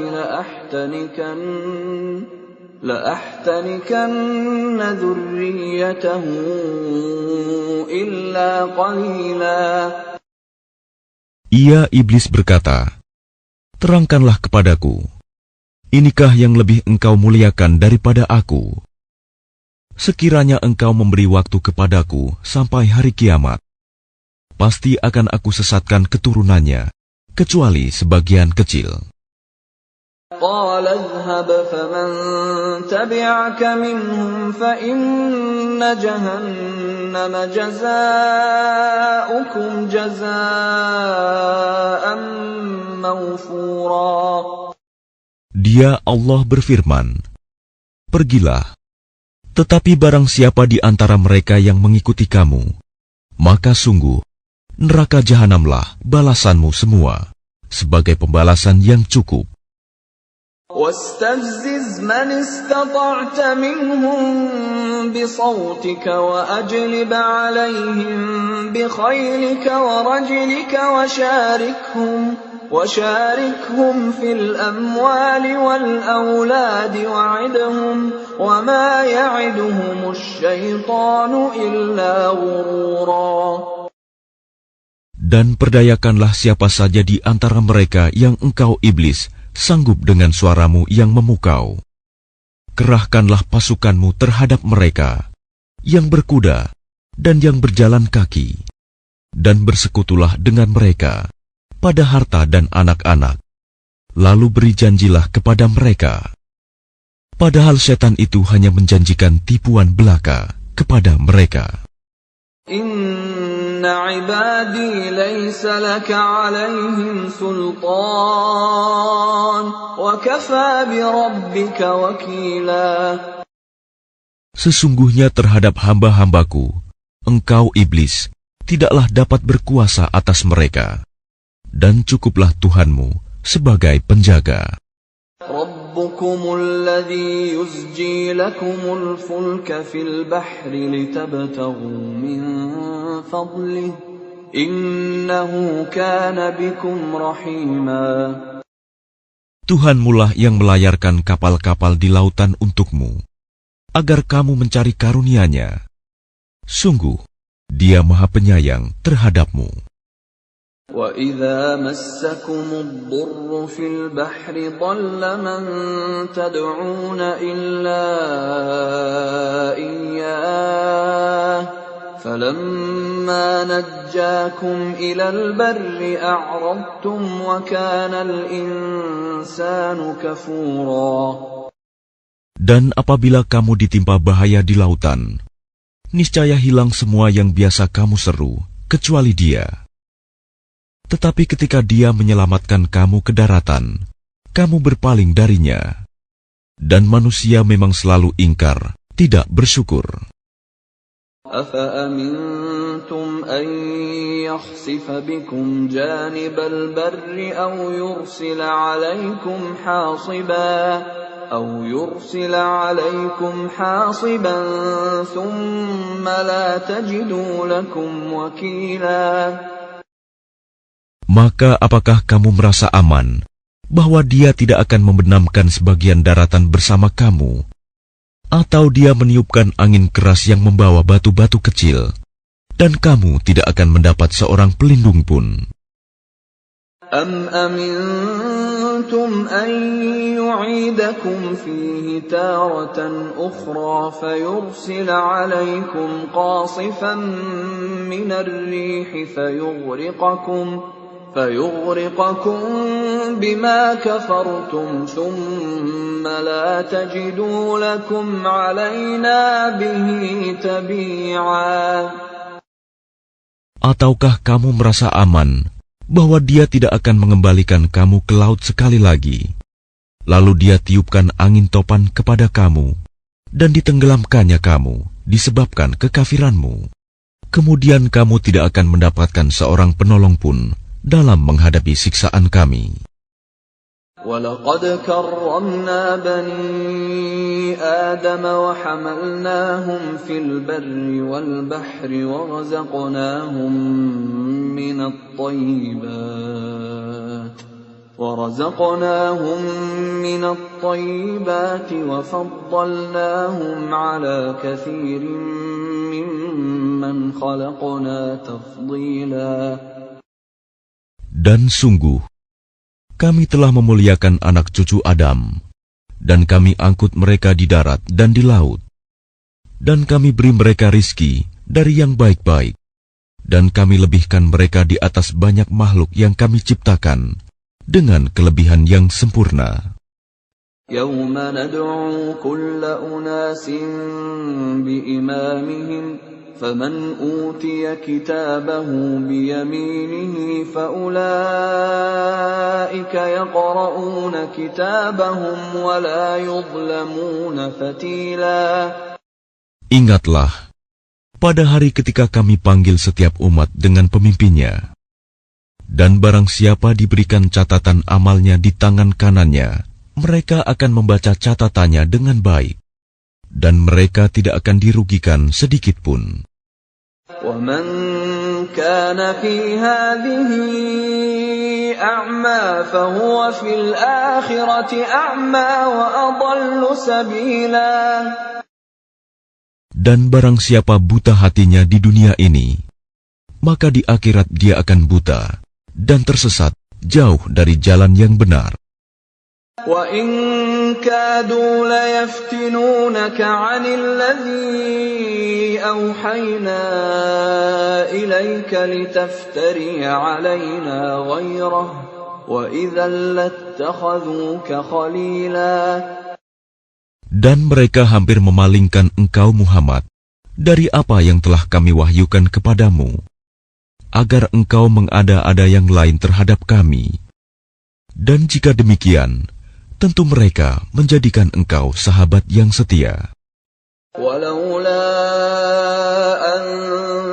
[SPEAKER 1] لأحتنكن ذريته إلا قليلا.
[SPEAKER 2] Iblis berkata, terangkanlah kepadaku, inikah yang lebih engkau muliakan daripada aku? Sekiranya engkau memberi waktu kepadaku sampai hari kiamat, pasti akan aku sesatkan keturunannya, kecuali sebagian kecil.
[SPEAKER 1] قال اذهب فمن تبعك منهم فإن جهنم جزاؤكم جزاء موفورا.
[SPEAKER 2] Dia Allah berfirman, pergilah, tetapi barang siapa di antara mereka yang mengikuti kamu, maka sungguh neraka jahanamlah balasanmu semua, sebagai pembalasan yang cukup.
[SPEAKER 1] واستفزز من استطعت منهم بصوتك وأجلب عليهم بخيلك ورجلك وشاركهم في الأموال والأولاد وعدهم وما يعدهم الشيطان إلا غرورا.
[SPEAKER 2] Dan perdayakanlah siapa saja di antara mereka yang engkau iblis sanggup dengan suaramu yang memukau. Kerahkanlah pasukanmu terhadap mereka, yang berkuda dan yang berjalan kaki, dan bersekutulah dengan mereka pada harta dan anak-anak. Lalu beri janjilah kepada mereka. Padahal setan itu hanya menjanjikan tipuan belaka kepada mereka.
[SPEAKER 1] Inna ibadi laysa laka alaihim sultan wa kafa bi rabbika wakila.
[SPEAKER 2] Sesungguhnya terhadap hamba-hambaku, engkau iblis tidaklah dapat berkuasa atas mereka, dan cukuplah Tuhanmu sebagai penjaga.
[SPEAKER 1] Rabbukumul ladzi yuzji lakumul fulka fil bahri litabtaghu min fadlihi innahu kana bikum rahima.
[SPEAKER 2] Tuhanmulah yang melayarkan kapal-kapal di lautan untukmu, agar kamu mencari karunia-Nya. Sungguh, Dia Maha Penyayang terhadapmu.
[SPEAKER 1] وَإِذَا مَسَّكُمُ الضُّرُّ فِي الْبَحْرِ ضَلَّ مَن تَدْعُونَ إِلَّا إِيَّاهُ فَلَمَّا نَجَّاكُمْ إِلَى الْبَرِّ أَعْرَضْتُمْ وَكَانَ الْإِنسَانُ كَفُورًا.
[SPEAKER 2] Dan apabila kamu ditimpa bahaya di lautan, niscaya hilang semua yang biasa kamu seru, kecuali Dia. Tetapi ketika Dia menyelamatkan kamu ke daratan, kamu berpaling darinya. Dan manusia memang selalu ingkar, tidak bersyukur.
[SPEAKER 1] أَفَأَمِنْتُمْ أَنْ يَخْسِفَ بِكُمْ جَانِبَ الْبَرِّ أَوْ يُرْسِلَ عَلَيْكُمْ حَاصِبًا ثُمَّ لَا تَجِدُوا لَكُمْ وَكِيلًا.
[SPEAKER 2] Maka apakah kamu merasa aman bahwa Dia tidak akan membenamkan sebagian daratan bersama kamu, atau Dia meniupkan angin keras yang membawa batu-batu kecil, dan kamu tidak akan mendapat seorang pelindung pun?
[SPEAKER 1] أَمْ أَمِنْتُمْ أَنْ يُعِيدَكُمْ فِيهِ تَارَةً أُخْرَى فَيُرْسِلَ عَلَيْكُمْ قَاصِفًا مِنَ الرِّيحِ فَيُغْرِقَكُمْ بِمَا كَفَرْتُمْ ثُمَّ لَا تَجِدُوا لَكُمْ عَلَيْنَا بِهِ تَبِيعًا.
[SPEAKER 2] Ataukah kamu merasa aman bahwa Dia tidak akan mengembalikan kamu ke laut sekali lagi, lalu Dia tiupkan angin topan kepada kamu, dan ditenggelamkannya kamu disebabkan kekafiranmu? Kemudian kamu tidak akan mendapatkan seorang penolong pun dalam menghadapi siksaan Kami.
[SPEAKER 1] وَلَقَدْ كَرَّمْنَا بَنِي آدَمَ وَحَمَلْنَاهُمْ فِي الْبَرِّ وَالْبَحْرِ وَرَزَقْنَاهُمْ مِنَ الطَّيِّبَاتِ وَفَضَّلْنَاهُمْ عَلَى كَثِيرٍ مِّمَّنْ خَلَقْنَا تَفْضِيلًا.
[SPEAKER 2] Dan sungguh, Kami telah memuliakan anak cucu Adam, dan Kami angkut mereka di darat dan di laut. Dan Kami beri mereka rizki dari yang baik-baik, dan Kami lebihkan mereka di atas banyak makhluk yang Kami ciptakan, dengan kelebihan yang sempurna.
[SPEAKER 1] يَوْمَ نَدْعُو كُلَّ أُنَاسٍ بِإِمَامِهِمْ فَمَنْ أُوتِيَ كِتَابَهُ بِيَمِينِهِ فَأُولَئِكَ يَقْرَؤُونَ كِتَابَهُمْ وَلَا يُظْلَمُونَ فَتِيلًا.
[SPEAKER 2] Ingatlah, pada hari ketika Kami panggil setiap umat dengan pemimpinnya, dan barang siapa diberikan catatan amalnya di tangan kanannya, mereka akan membaca catatannya dengan baik, dan mereka tidak akan dirugikan sedikit pun.
[SPEAKER 1] وَمَنْ كَانَ فِي هَذِهِ أَعْمَى فَهُوَ فِي الْآخِرَةِ أَعْمَى وَأَضَلُّ سَبِيلًا.
[SPEAKER 2] Dan barang siapa buta hatinya di dunia ini, maka di akhirat dia akan buta dan tersesat jauh dari jalan yang benar.
[SPEAKER 1] وَإِنْ كَادُوا لَيَفْتِنُونَكَ عَنِ الَّذِي أَوْحَيْنَا إِلَيْكَ لِتَفْتَرِيَ عَلَيْنَا غَيْرَهُ وَإِذًا لَاتَّخَذُوكَ خَلِيلًا.
[SPEAKER 2] Dan mereka hampir memalingkan engkau Muhammad dari apa yang telah Kami wahyukan kepadamu, agar engkau mengada-ada yang lain terhadap Kami. Dan jika demikian, tentu mereka menjadikan engkau sahabat yang setia.
[SPEAKER 1] وَلَوْلَا أَنْ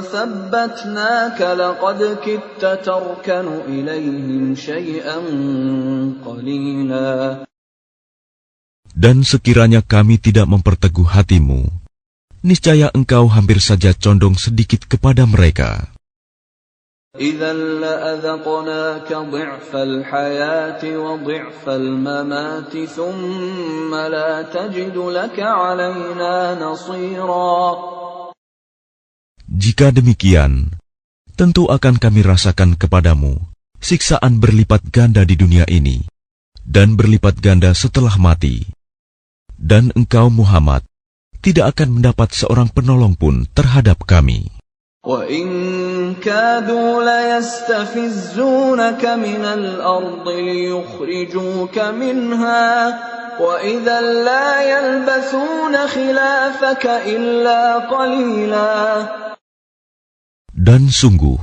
[SPEAKER 1] ثَبَّتْنَاكَ لَقَدْ كِدتَّ تَرْكَنُ إِلَيْهِمْ شَيْئًا قَلِيلًا.
[SPEAKER 2] Dan sekiranya Kami tidak memperteguh hatimu, niscaya engkau hampir saja condong sedikit kepada mereka.
[SPEAKER 1] إِذًا لَأَذَقْنَاكَ ضِعْفَ الْحَيَاةِ وَضِعْفَ الْمَمَاتِ ثُمَّ لَا تَجِدُ لَكَ عَلَيْنَا نَصِيرًا.
[SPEAKER 2] Jika demikian, tentu akan Kami rasakan kepadamu siksaan berlipat ganda di dunia ini, dan berlipat ganda setelah mati. Dan engkau Muhammad tidak akan mendapat seorang penolong pun terhadap Kami.
[SPEAKER 1] وَإِنْ كَادُوا لَيَسْتَفِزُّونَكَ مِنَ الْأَرْضِ لِيُخْرِجُوكَ مِنْهَا وَإِذًا لَا يَلْبَثُونَ خِلَافَكَ إِلَّا قَلِيلًا.
[SPEAKER 2] Dan sungguh,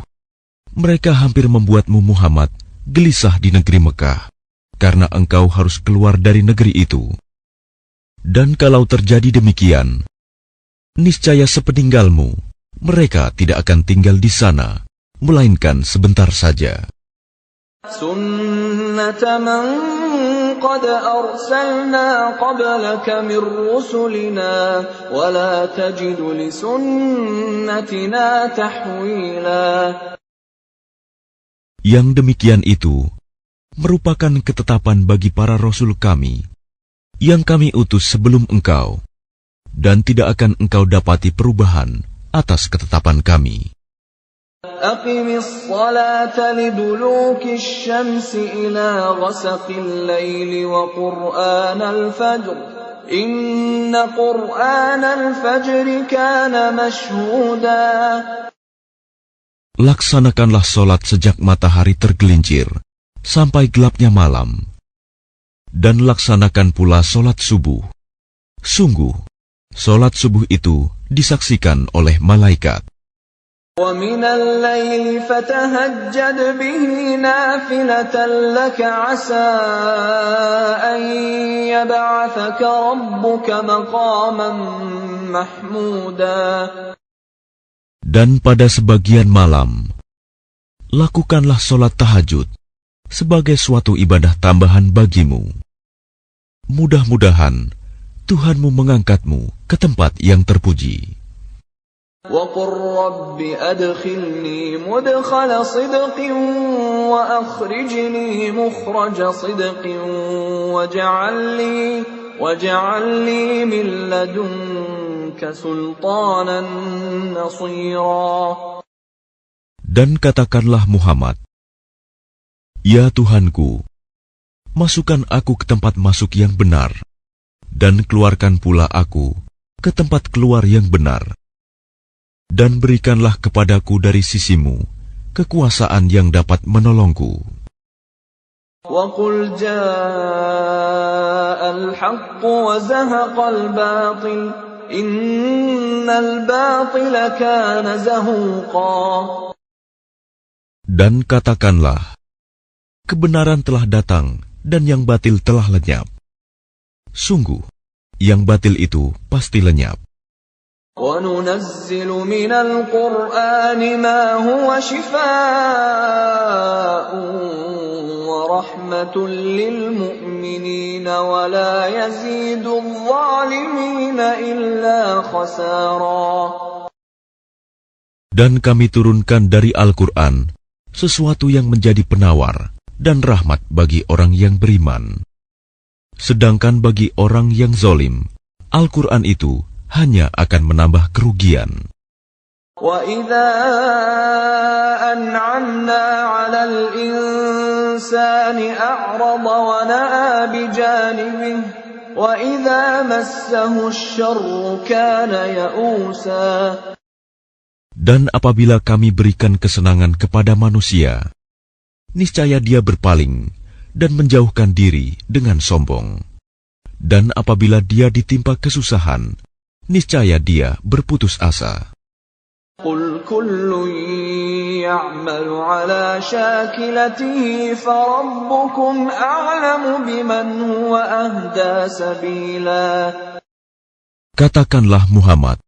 [SPEAKER 2] mereka hampir membuatmu Muhammad gelisah di negeri Mekah, karena engkau harus keluar dari negeri itu. Dan kalau terjadi demikian, niscaya sepeninggalmu, mereka tidak akan tinggal di sana, melainkan sebentar saja.
[SPEAKER 1] Sunnata man qad arsalna qablaka min rusulina wa la tajidu li sunnatina tahwila.
[SPEAKER 2] Yang demikian itu merupakan ketetapan bagi para rasul kami yang kami utus sebelum engkau, dan tidak akan engkau dapati perubahan atas ketetapan kami.
[SPEAKER 1] Aqimis salata liduluki syamsi ila ghasaqil laili wa qur'anal fajr. Inna qur'anal fajri kana mashhuda.
[SPEAKER 2] Laksanakanlah solat sejak matahari tergelincir sampai gelapnya malam, dan laksanakan pula solat subuh. Sungguh, solat subuh itu disaksikan oleh malaikat.
[SPEAKER 1] وَمِنَ اللَّيْلِ فَتَهَجَّدْ بِهِ نَافِلَةً لَكَ عَسَىٰ أَن يَبْعَثَكَ رَبُّكَ مَقَامًا مَّحْمُودًا.
[SPEAKER 2] Dan pada sebagian malam, lakukanlah solat tahajud sebagai suatu ibadah tambahan bagimu. Mudah-mudahan Tuhanmu mengangkatmu ke tempat yang terpuji.
[SPEAKER 1] وَقُلْ رَبِّ أَدْخِلْنِي مُدْخَلَ صِدْقٍ وَأَخْرِجْنِي مُخْرَجَ صِدْقٍ وَاجْعَلْ لِي مِن لَّدُنكَ سُلْطَانًا نَّصِيرًا.
[SPEAKER 2] Dan katakanlah Muhammad, Ya Tuhanku, masukkan aku ke tempat masuk yang benar, dan keluarkan pula aku ke tempat keluar yang benar. Dan berikanlah kepadaku dari sisimu kekuasaan yang dapat menolongku.
[SPEAKER 1] وَقُلْ جَاءَ الْحَقُّ وَزَهَقَ الْبَاطِلُ إِنَّ الْبَاطِلَ كَانَ زَهُوقًا.
[SPEAKER 2] Dan katakanlah, kebenaran telah datang dan yang batil telah lenyap. Sungguh, yang batil itu pasti lenyap.
[SPEAKER 1] وَنُنَزِّلُ مِنَ الْقُرْآنِ مَا هُوَ شِفَاءٌ وَرَحْمَةٌ لِّلْمُؤْمِنِينَ وَلَا يَزِيدُ الظَّالِمِينَ إِلَّا خَسَارًا.
[SPEAKER 2] Dan kami turunkan dari Al-Quran sesuatu yang menjadi penawar dan rahmat bagi orang yang beriman. Sedangkan bagi orang yang zalim, Al-Quran itu hanya akan menambah kerugian.
[SPEAKER 1] وَإِذَا أَنْعَمْنَا عَلَى الْإِنسَانِ أَعْرَضَ وَنَأَىٰ بِجَانِبِهِ وَإِذَا مَسَّهُ الشَّرُّ كَانَ يَئُوسًا.
[SPEAKER 2] Dan apabila kami berikan kesenangan kepada manusia, niscaya dia berpaling dan menjauhkan diri dengan sombong. Dan apabila dia ditimpa kesusahan, niscaya dia berputus asa.
[SPEAKER 1] قُلْ كُلٌّ يَعْمَلُ عَلَى شَاكِلَتِهِ فَرَبُّكُمْ أَعْلَمُ بِمَنْ هُوَ أَهْدَىٰ سَبِيلًا.
[SPEAKER 2] Katakanlah Muhammad,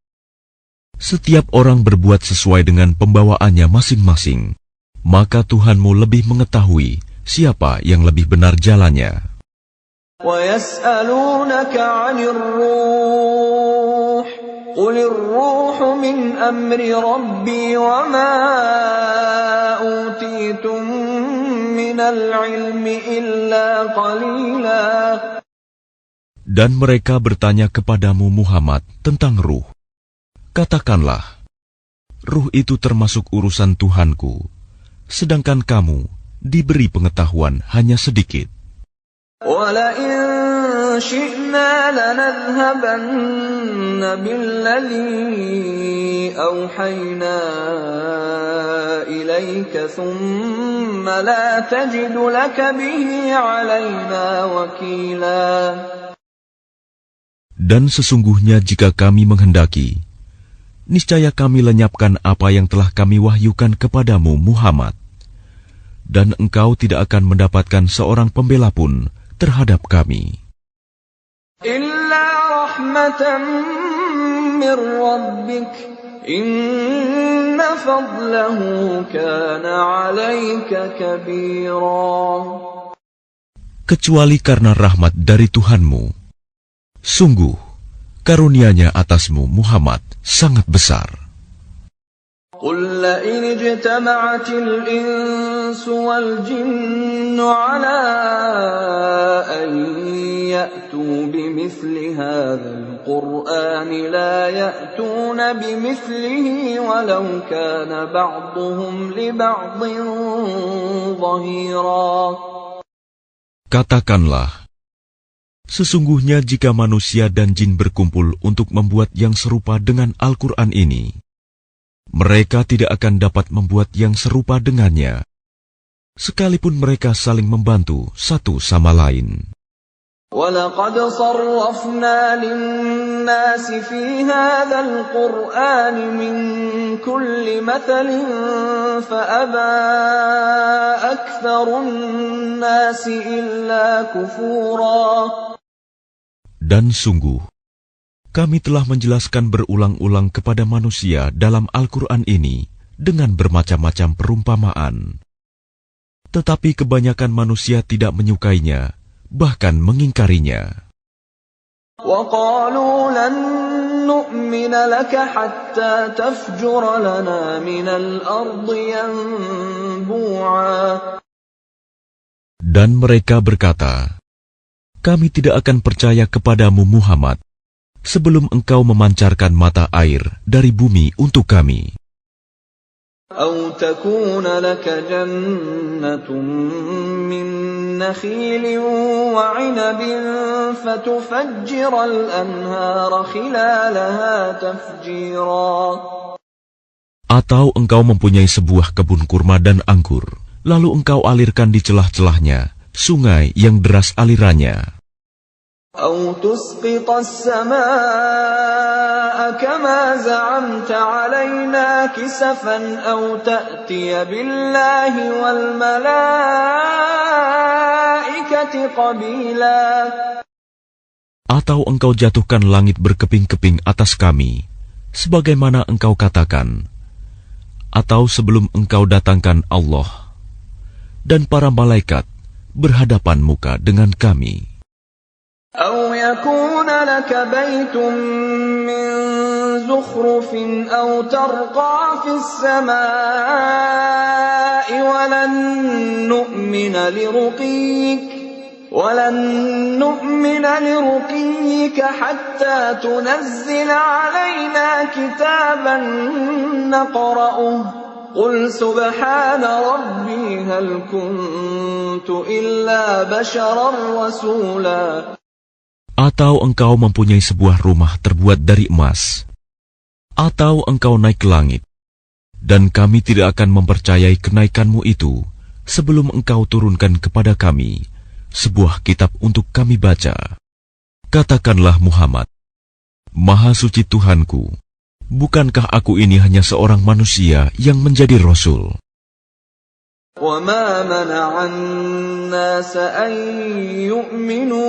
[SPEAKER 2] setiap orang berbuat sesuai dengan pembawaannya masing-masing, maka Tuhanmu lebih mengetahui siapa yang lebih benar jalannya.
[SPEAKER 1] وَيَسْأَلُونَكَ عَنِ الرُّوحِ قُلِ الرُّوحُ مِنْ أَمْرِ رَبِّي وَمَا أُوتِيتُم مِّنَ الْعِلْمِ إِلَّا قَلِيلًا.
[SPEAKER 2] Dan mereka bertanya kepadamu Muhammad tentang ruh. Katakanlah, ruh itu termasuk urusan Tuhanku, sedangkan kamu diberi pengetahuan hanya sedikit.
[SPEAKER 1] وَلَئِن شِئْنَا لَنَذْهَبَنَّ بِالَّذِي أَوْحَيْنَا إِلَيْكَ ثُمَّ لَا تَجِدُ لَكَ بِهِ عَلَيْنَا وَكِيلًا.
[SPEAKER 2] Dan sesungguhnya jika kami menghendaki, niscaya kami lenyapkan apa yang telah kami wahyukan kepadamu Muhammad, dan engkau tidak akan mendapatkan seorang pembela pun terhadap kami.
[SPEAKER 1] Illa rahmatan min rabbik, inna fadlahu kana 'alaika kabira.
[SPEAKER 2] Kecuali karena rahmat dari Tuhanmu, sungguh karunia-Nya atasmu Muhammad sangat besar.
[SPEAKER 1] قل لئن اجتمعت الإنس والجن على أن يأتوا بمثل هذا القرآن لا يأتون بمثله ولو كان بعضهم لبعض ظهيرا.
[SPEAKER 2] Katakanlah, sesungguhnya jika manusia dan jin berkumpul untuk membuat yang serupa dengan Al-Quran ini, mereka tidak akan dapat membuat yang serupa dengannya, sekalipun mereka saling membantu satu sama lain.
[SPEAKER 1] وَلَقَدْ صَرَّفْنَا لِلنَّاسِ فِي هَذَا الْقُرْآنِ مِنْ كُلِّ مَثَلٍ فَأَبَى أَكْثَرُ النَّاسِ إِلَّا كُفُورًا.
[SPEAKER 2] Dan sungguh, kami telah menjelaskan berulang-ulang kepada manusia dalam Al-Quran ini dengan bermacam-macam perumpamaan. Tetapi kebanyakan manusia tidak menyukainya, bahkan mengingkarinya.
[SPEAKER 1] وَقَالُوا لَن نُّؤْمِنَ لَكَ حَتَّى تَفْجُرَ لَنَا مِنَ الْأَرْضِ يَنبُوعًا.
[SPEAKER 2] Dan mereka berkata, kami tidak akan percaya kepadamu Muhammad sebelum engkau memancarkan mata air dari bumi untuk kami.
[SPEAKER 1] أَوْ تَكُونَ لَكَ جَنَّةٌ مِّن نَّخِيلٍ وَعِنَبٍ فَتُفَجِّرَ الْأَنْهَارَ خِلَالَهَا تَفْجِيرًا.
[SPEAKER 2] Atau engkau mempunyai sebuah kebun kurma dan anggur, lalu engkau alirkan di celah-celahnya sungai yang deras alirannya.
[SPEAKER 1] أَوْ تُسْقِطَ السَّمَاءَ كَمَا زَعَمْتَ عَلَيْنَا كِسَفًا أَوْ تَأْتِيَ بِاللَّهِ وَالْمَلَائِكَةِ قَبِيلًا.
[SPEAKER 2] Atau engkau jatuhkan langit berkeping-keping atas kami, sebagaimana engkau katakan, atau sebelum engkau datangkan Allah dan para malaikat berhadapan muka dengan kami.
[SPEAKER 1] أَوْ يَكُونَ لَكَ بَيْتٌ مِّن زُخْرُفٍ أَوْ تَرْقَىٰ فِي السَّمَاءِ وَلَن نُّؤْمِنَ لِرُقِيِّكَ حَتَّىٰ تُنَزِّلَ عَلَيْنَا كِتَابًا نَّقْرَؤُهُ قُلْ سُبْحَانَ رَبِّي هَلْ كُنتُ إِلَّا بَشَرًا رَّسُولًا.
[SPEAKER 2] Atau engkau mempunyai sebuah rumah terbuat dari emas, atau engkau naik ke langit, dan kami tidak akan mempercayai kenaikanmu itu sebelum engkau turunkan kepada kami sebuah kitab untuk kami baca. Katakanlah Muhammad, Maha Suci Tuhanku, bukankah aku ini hanya seorang manusia yang menjadi Rasul?
[SPEAKER 1] وَمَا مَنَعَ النَّاسَ أَن يُؤْمِنُوا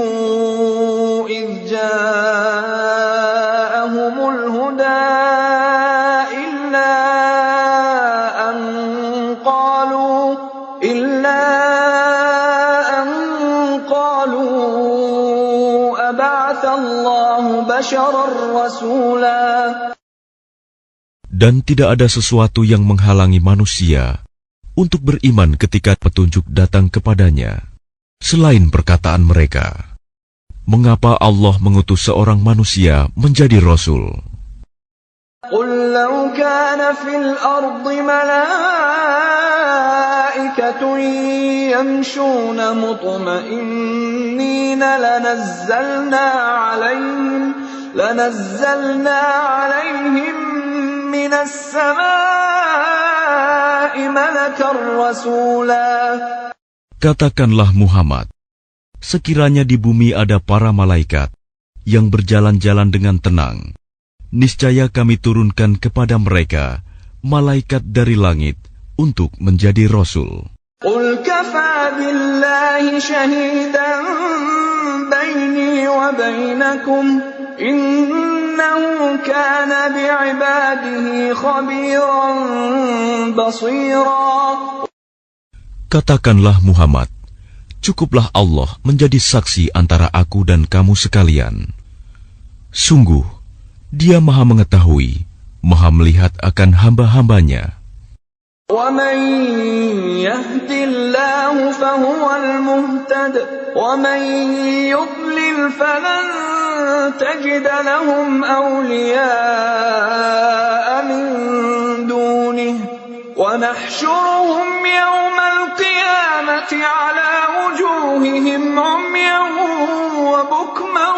[SPEAKER 1] إِذْ جَاءَهُمُ الْهُدَىٰ إِلَّا أَن قَالُوا أَبَعَثَ اللَّهُ بَشَرًا رَّسُولًا.
[SPEAKER 2] Dan tidak ada sesuatu yang menghalangi manusia untuk beriman ketika petunjuk datang kepadanya, selain perkataan mereka, mengapa Allah mengutus seorang manusia menjadi Rasul?
[SPEAKER 1] قُلْ لَوْ كَانَ فِي الْأَرْضِ مَلَائِكَةٌ يَمْشُونَ مُطْمَئِنِّينَ لَنَزَّلْنَا عَلَيْهِم مِّنَ السَّمَاءِ مَلَكًا رَّسُولًا.
[SPEAKER 2] Katakanlah Muhammad, sekiranya di bumi ada para malaikat yang berjalan-jalan dengan tenang, niscaya kami turunkan kepada mereka malaikat dari langit untuk menjadi rasul.
[SPEAKER 1] قل كفى بالله شهيدا بيني وبينكم إنه كان بعباده خبيرا بصيرا.
[SPEAKER 2] Katakanlah Muhammad, cukuplah Allah menjadi saksi antara aku dan kamu sekalian. Sungguh, Dia Maha mengetahui, Maha melihat akan hamba-hambanya.
[SPEAKER 1] وَمَن يَهْدِ اللَّهُ فَهُوَ الْمُهْتَدِ وَمَن يُضْلِلْ فَلَن تَجِدَ لَهُمْ أَوْلِيَاءَ مِن دُونِهِ وَنَحْشُرُهُمْ يَوْمَ الْقِيَامَةِ عَلَى وُجُوهِهِمْ عُمْيًا وَبُكْمًا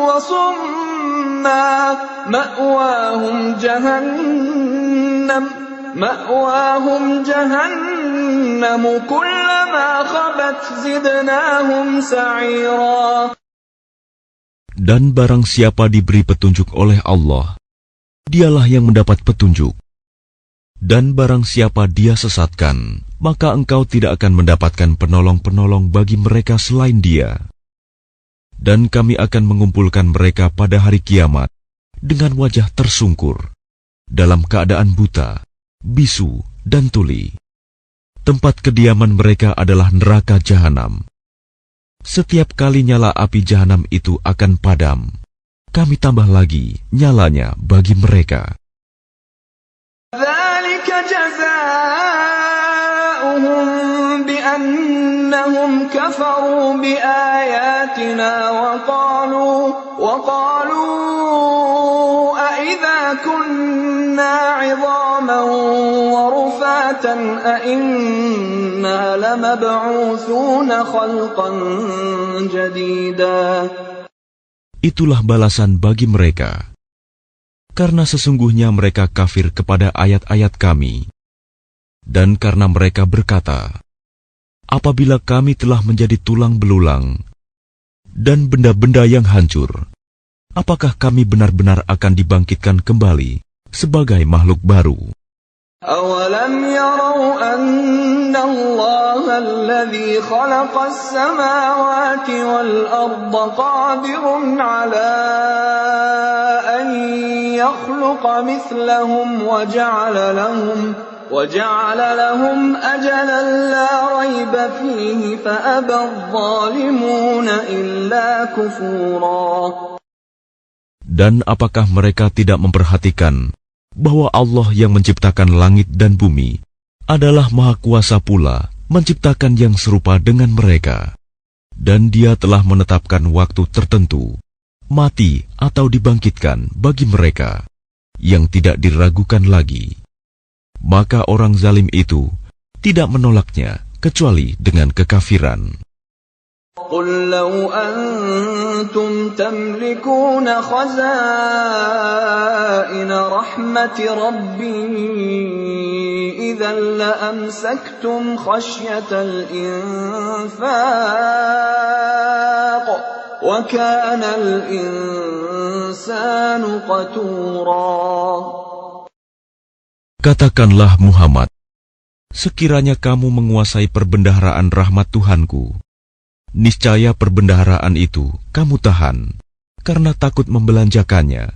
[SPEAKER 1] وَصُمًّا مَأْوَاهُمْ جَهَنَّمُ كُلَّمَا خَبَتْ زِدْنَاهُمْ سَعِيرًا.
[SPEAKER 2] Dan barang siapa diberi petunjuk oleh Allah, dialah yang mendapat petunjuk. Dan barang siapa Dia sesatkan, maka engkau tidak akan mendapatkan penolong-penolong bagi mereka selain Dia. Dan kami akan mengumpulkan mereka pada hari kiamat dengan wajah tersungkur, dalam keadaan buta, bisu, dan tuli. Tempat kediaman mereka adalah neraka jahanam. Setiap kali nyala api jahanam itu akan padam, kami tambah lagi nyalanya bagi mereka.
[SPEAKER 1] ذَلِكَ جَزَاؤُهُم بِأَنَّهُمْ كَفَرُوا بِآيَاتِنَا وَقَالُوا أَإِذَا كُنَّا عِظَامًا وَرُفَاتًا أَإِنَّا لَمَبْعُوثُونَ خَلْقًا جَدِيدًا.
[SPEAKER 2] Itulah balasan bagi mereka, karena sesungguhnya mereka kafir kepada ayat-ayat kami, dan karena mereka berkata, apabila kami telah menjadi tulang belulang dan benda-benda yang hancur, apakah kami benar-benar akan dibangkitkan kembali sebagai makhluk baru?
[SPEAKER 1] أَوَلَمْ يَرَوْا أَنَّ اللَّهَ الَّذِي خَلَقَ السَّمَاوَاتِ وَالْأَرْضَ قَادِرٌ عَلَىٰ أَن يَخْلُقَ مِثْلَهُمْ وَجَعَلَ لَهُمْ أَجَلًا لَّا رَيْبَ فِيهِ فَأَبَى الظَّالِمُونَ إِلَّا كُفُورًا.
[SPEAKER 2] Dan apakah mereka tidak memperhatikan bahwa Allah yang menciptakan langit dan bumi adalah Maha Kuasa pula menciptakan yang serupa dengan mereka, dan Dia telah menetapkan waktu tertentu, mati atau dibangkitkan bagi mereka yang tidak diragukan lagi. Maka orang zalim itu tidak menolaknya kecuali dengan kekafiran.
[SPEAKER 1] قُل لَّوْ أَنتُمْ تَمْلِكُونَ خَزَائِنَ رَحْمَةِ رَبِّي إِذًا لَّأَمْسَكْتُمْ خَشْيَةَ الْإِنفَاقِ وَكَانَ الْإِنسَانُ قَتُورًا.
[SPEAKER 2] Katakanlah Muhammad, sekiranya kamu menguasai perbendaharaan rahmat Tuhanku, niscaya perbendaharaan itu kamu tahan, karena takut membelanjakannya,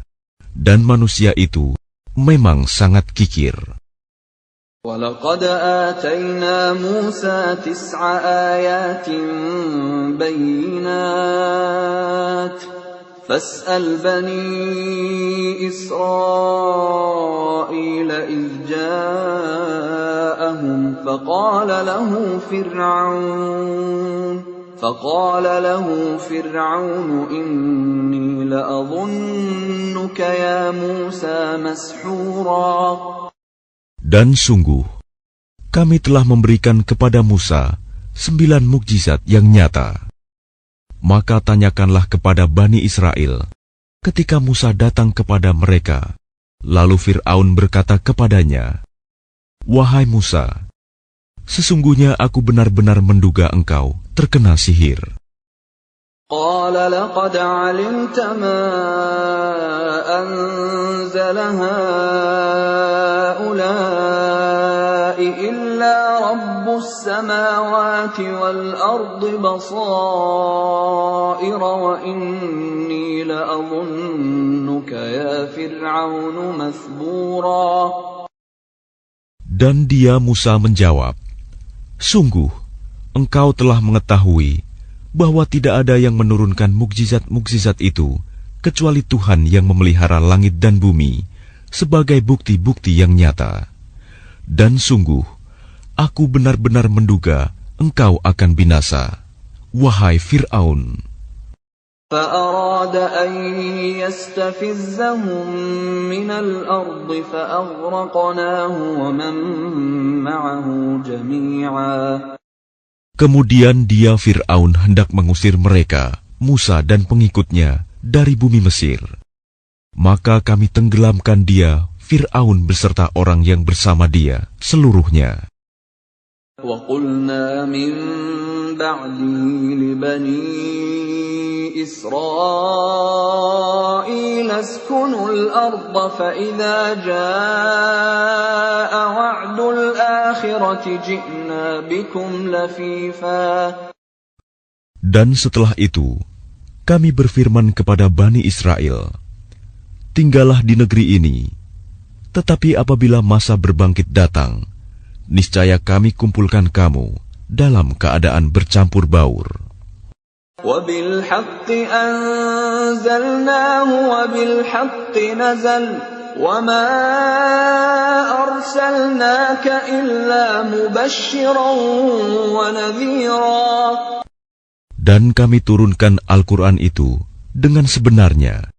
[SPEAKER 2] dan manusia itu memang sangat kikir.
[SPEAKER 1] وَلَقَدْ آتَيْنَا مُوسَى 9 آيَاتٍ بَيِّنَاتٍ فَاسْأَلْ بَنِي إِسْرَائِيلَ إِذْ جَاءَهُمْ فقال له فرعون إني لأظنك يا موسى مسحورا.
[SPEAKER 2] Dan sungguh, kami telah memberikan kepada Musa 9 mukjizat yang nyata. Maka tanyakanlah kepada Bani Israel ketika Musa datang kepada mereka. Lalu Fir'aun berkata kepadanya, "Wahai Musa, sesungguhnya aku benar-benar menduga engkau terkena sihir."
[SPEAKER 1] قال لقد علمت ما أنزل هؤلاء إلا رب السماوات والأرض بصائر وإني لأظنك يا فرعون مثبورا.
[SPEAKER 2] Dan dia Musa menjawab, "Sungguh, engkau telah mengetahui bahwa tidak ada yang menurunkan mukjizat-mukjizat itu kecuali Tuhan yang memelihara langit dan bumi sebagai bukti-bukti yang nyata. Dan sungguh, aku benar-benar menduga engkau akan binasa, wahai Fir'aun."
[SPEAKER 1] فأراد أن يستفزهم من الأرض فأغرقناه ومن معه جميعا.
[SPEAKER 2] Kemudian dia Fir'aun hendak mengusir mereka, Musa dan pengikutnya, dari bumi Mesir. Maka kami tenggelamkan dia, Fir'aun beserta orang yang bersama dia, seluruhnya.
[SPEAKER 1] وَقُلْنَا مِنْ بَعْدِهِ لِبَنِي إِسْرَائِيلَ اسْكُنُوا الْأَرْضَ فَإِذَا جَاءَ وَعْدُ الْآخِرَةِ جِئْنَا بِكُمْ لَفِيفًا.
[SPEAKER 2] Dan setelah itu, kami berfirman kepada Bani Israel, "Tinggallah di negeri ini, tetapi apabila masa berbangkit datang, niscaya kami kumpulkan kamu dalam keadaan bercampur baur."
[SPEAKER 1] وَبِالْحَقِّ أَنزَلْنَاهُ وَبِالْحَقِّ نَزَلَ وَمَا أَرْسَلْنَاكَ إِلَّا مُبَشِّرًا وَنَذِيرًا.
[SPEAKER 2] Dan kami turunkan Al-Quran itu dengan sebenarnya,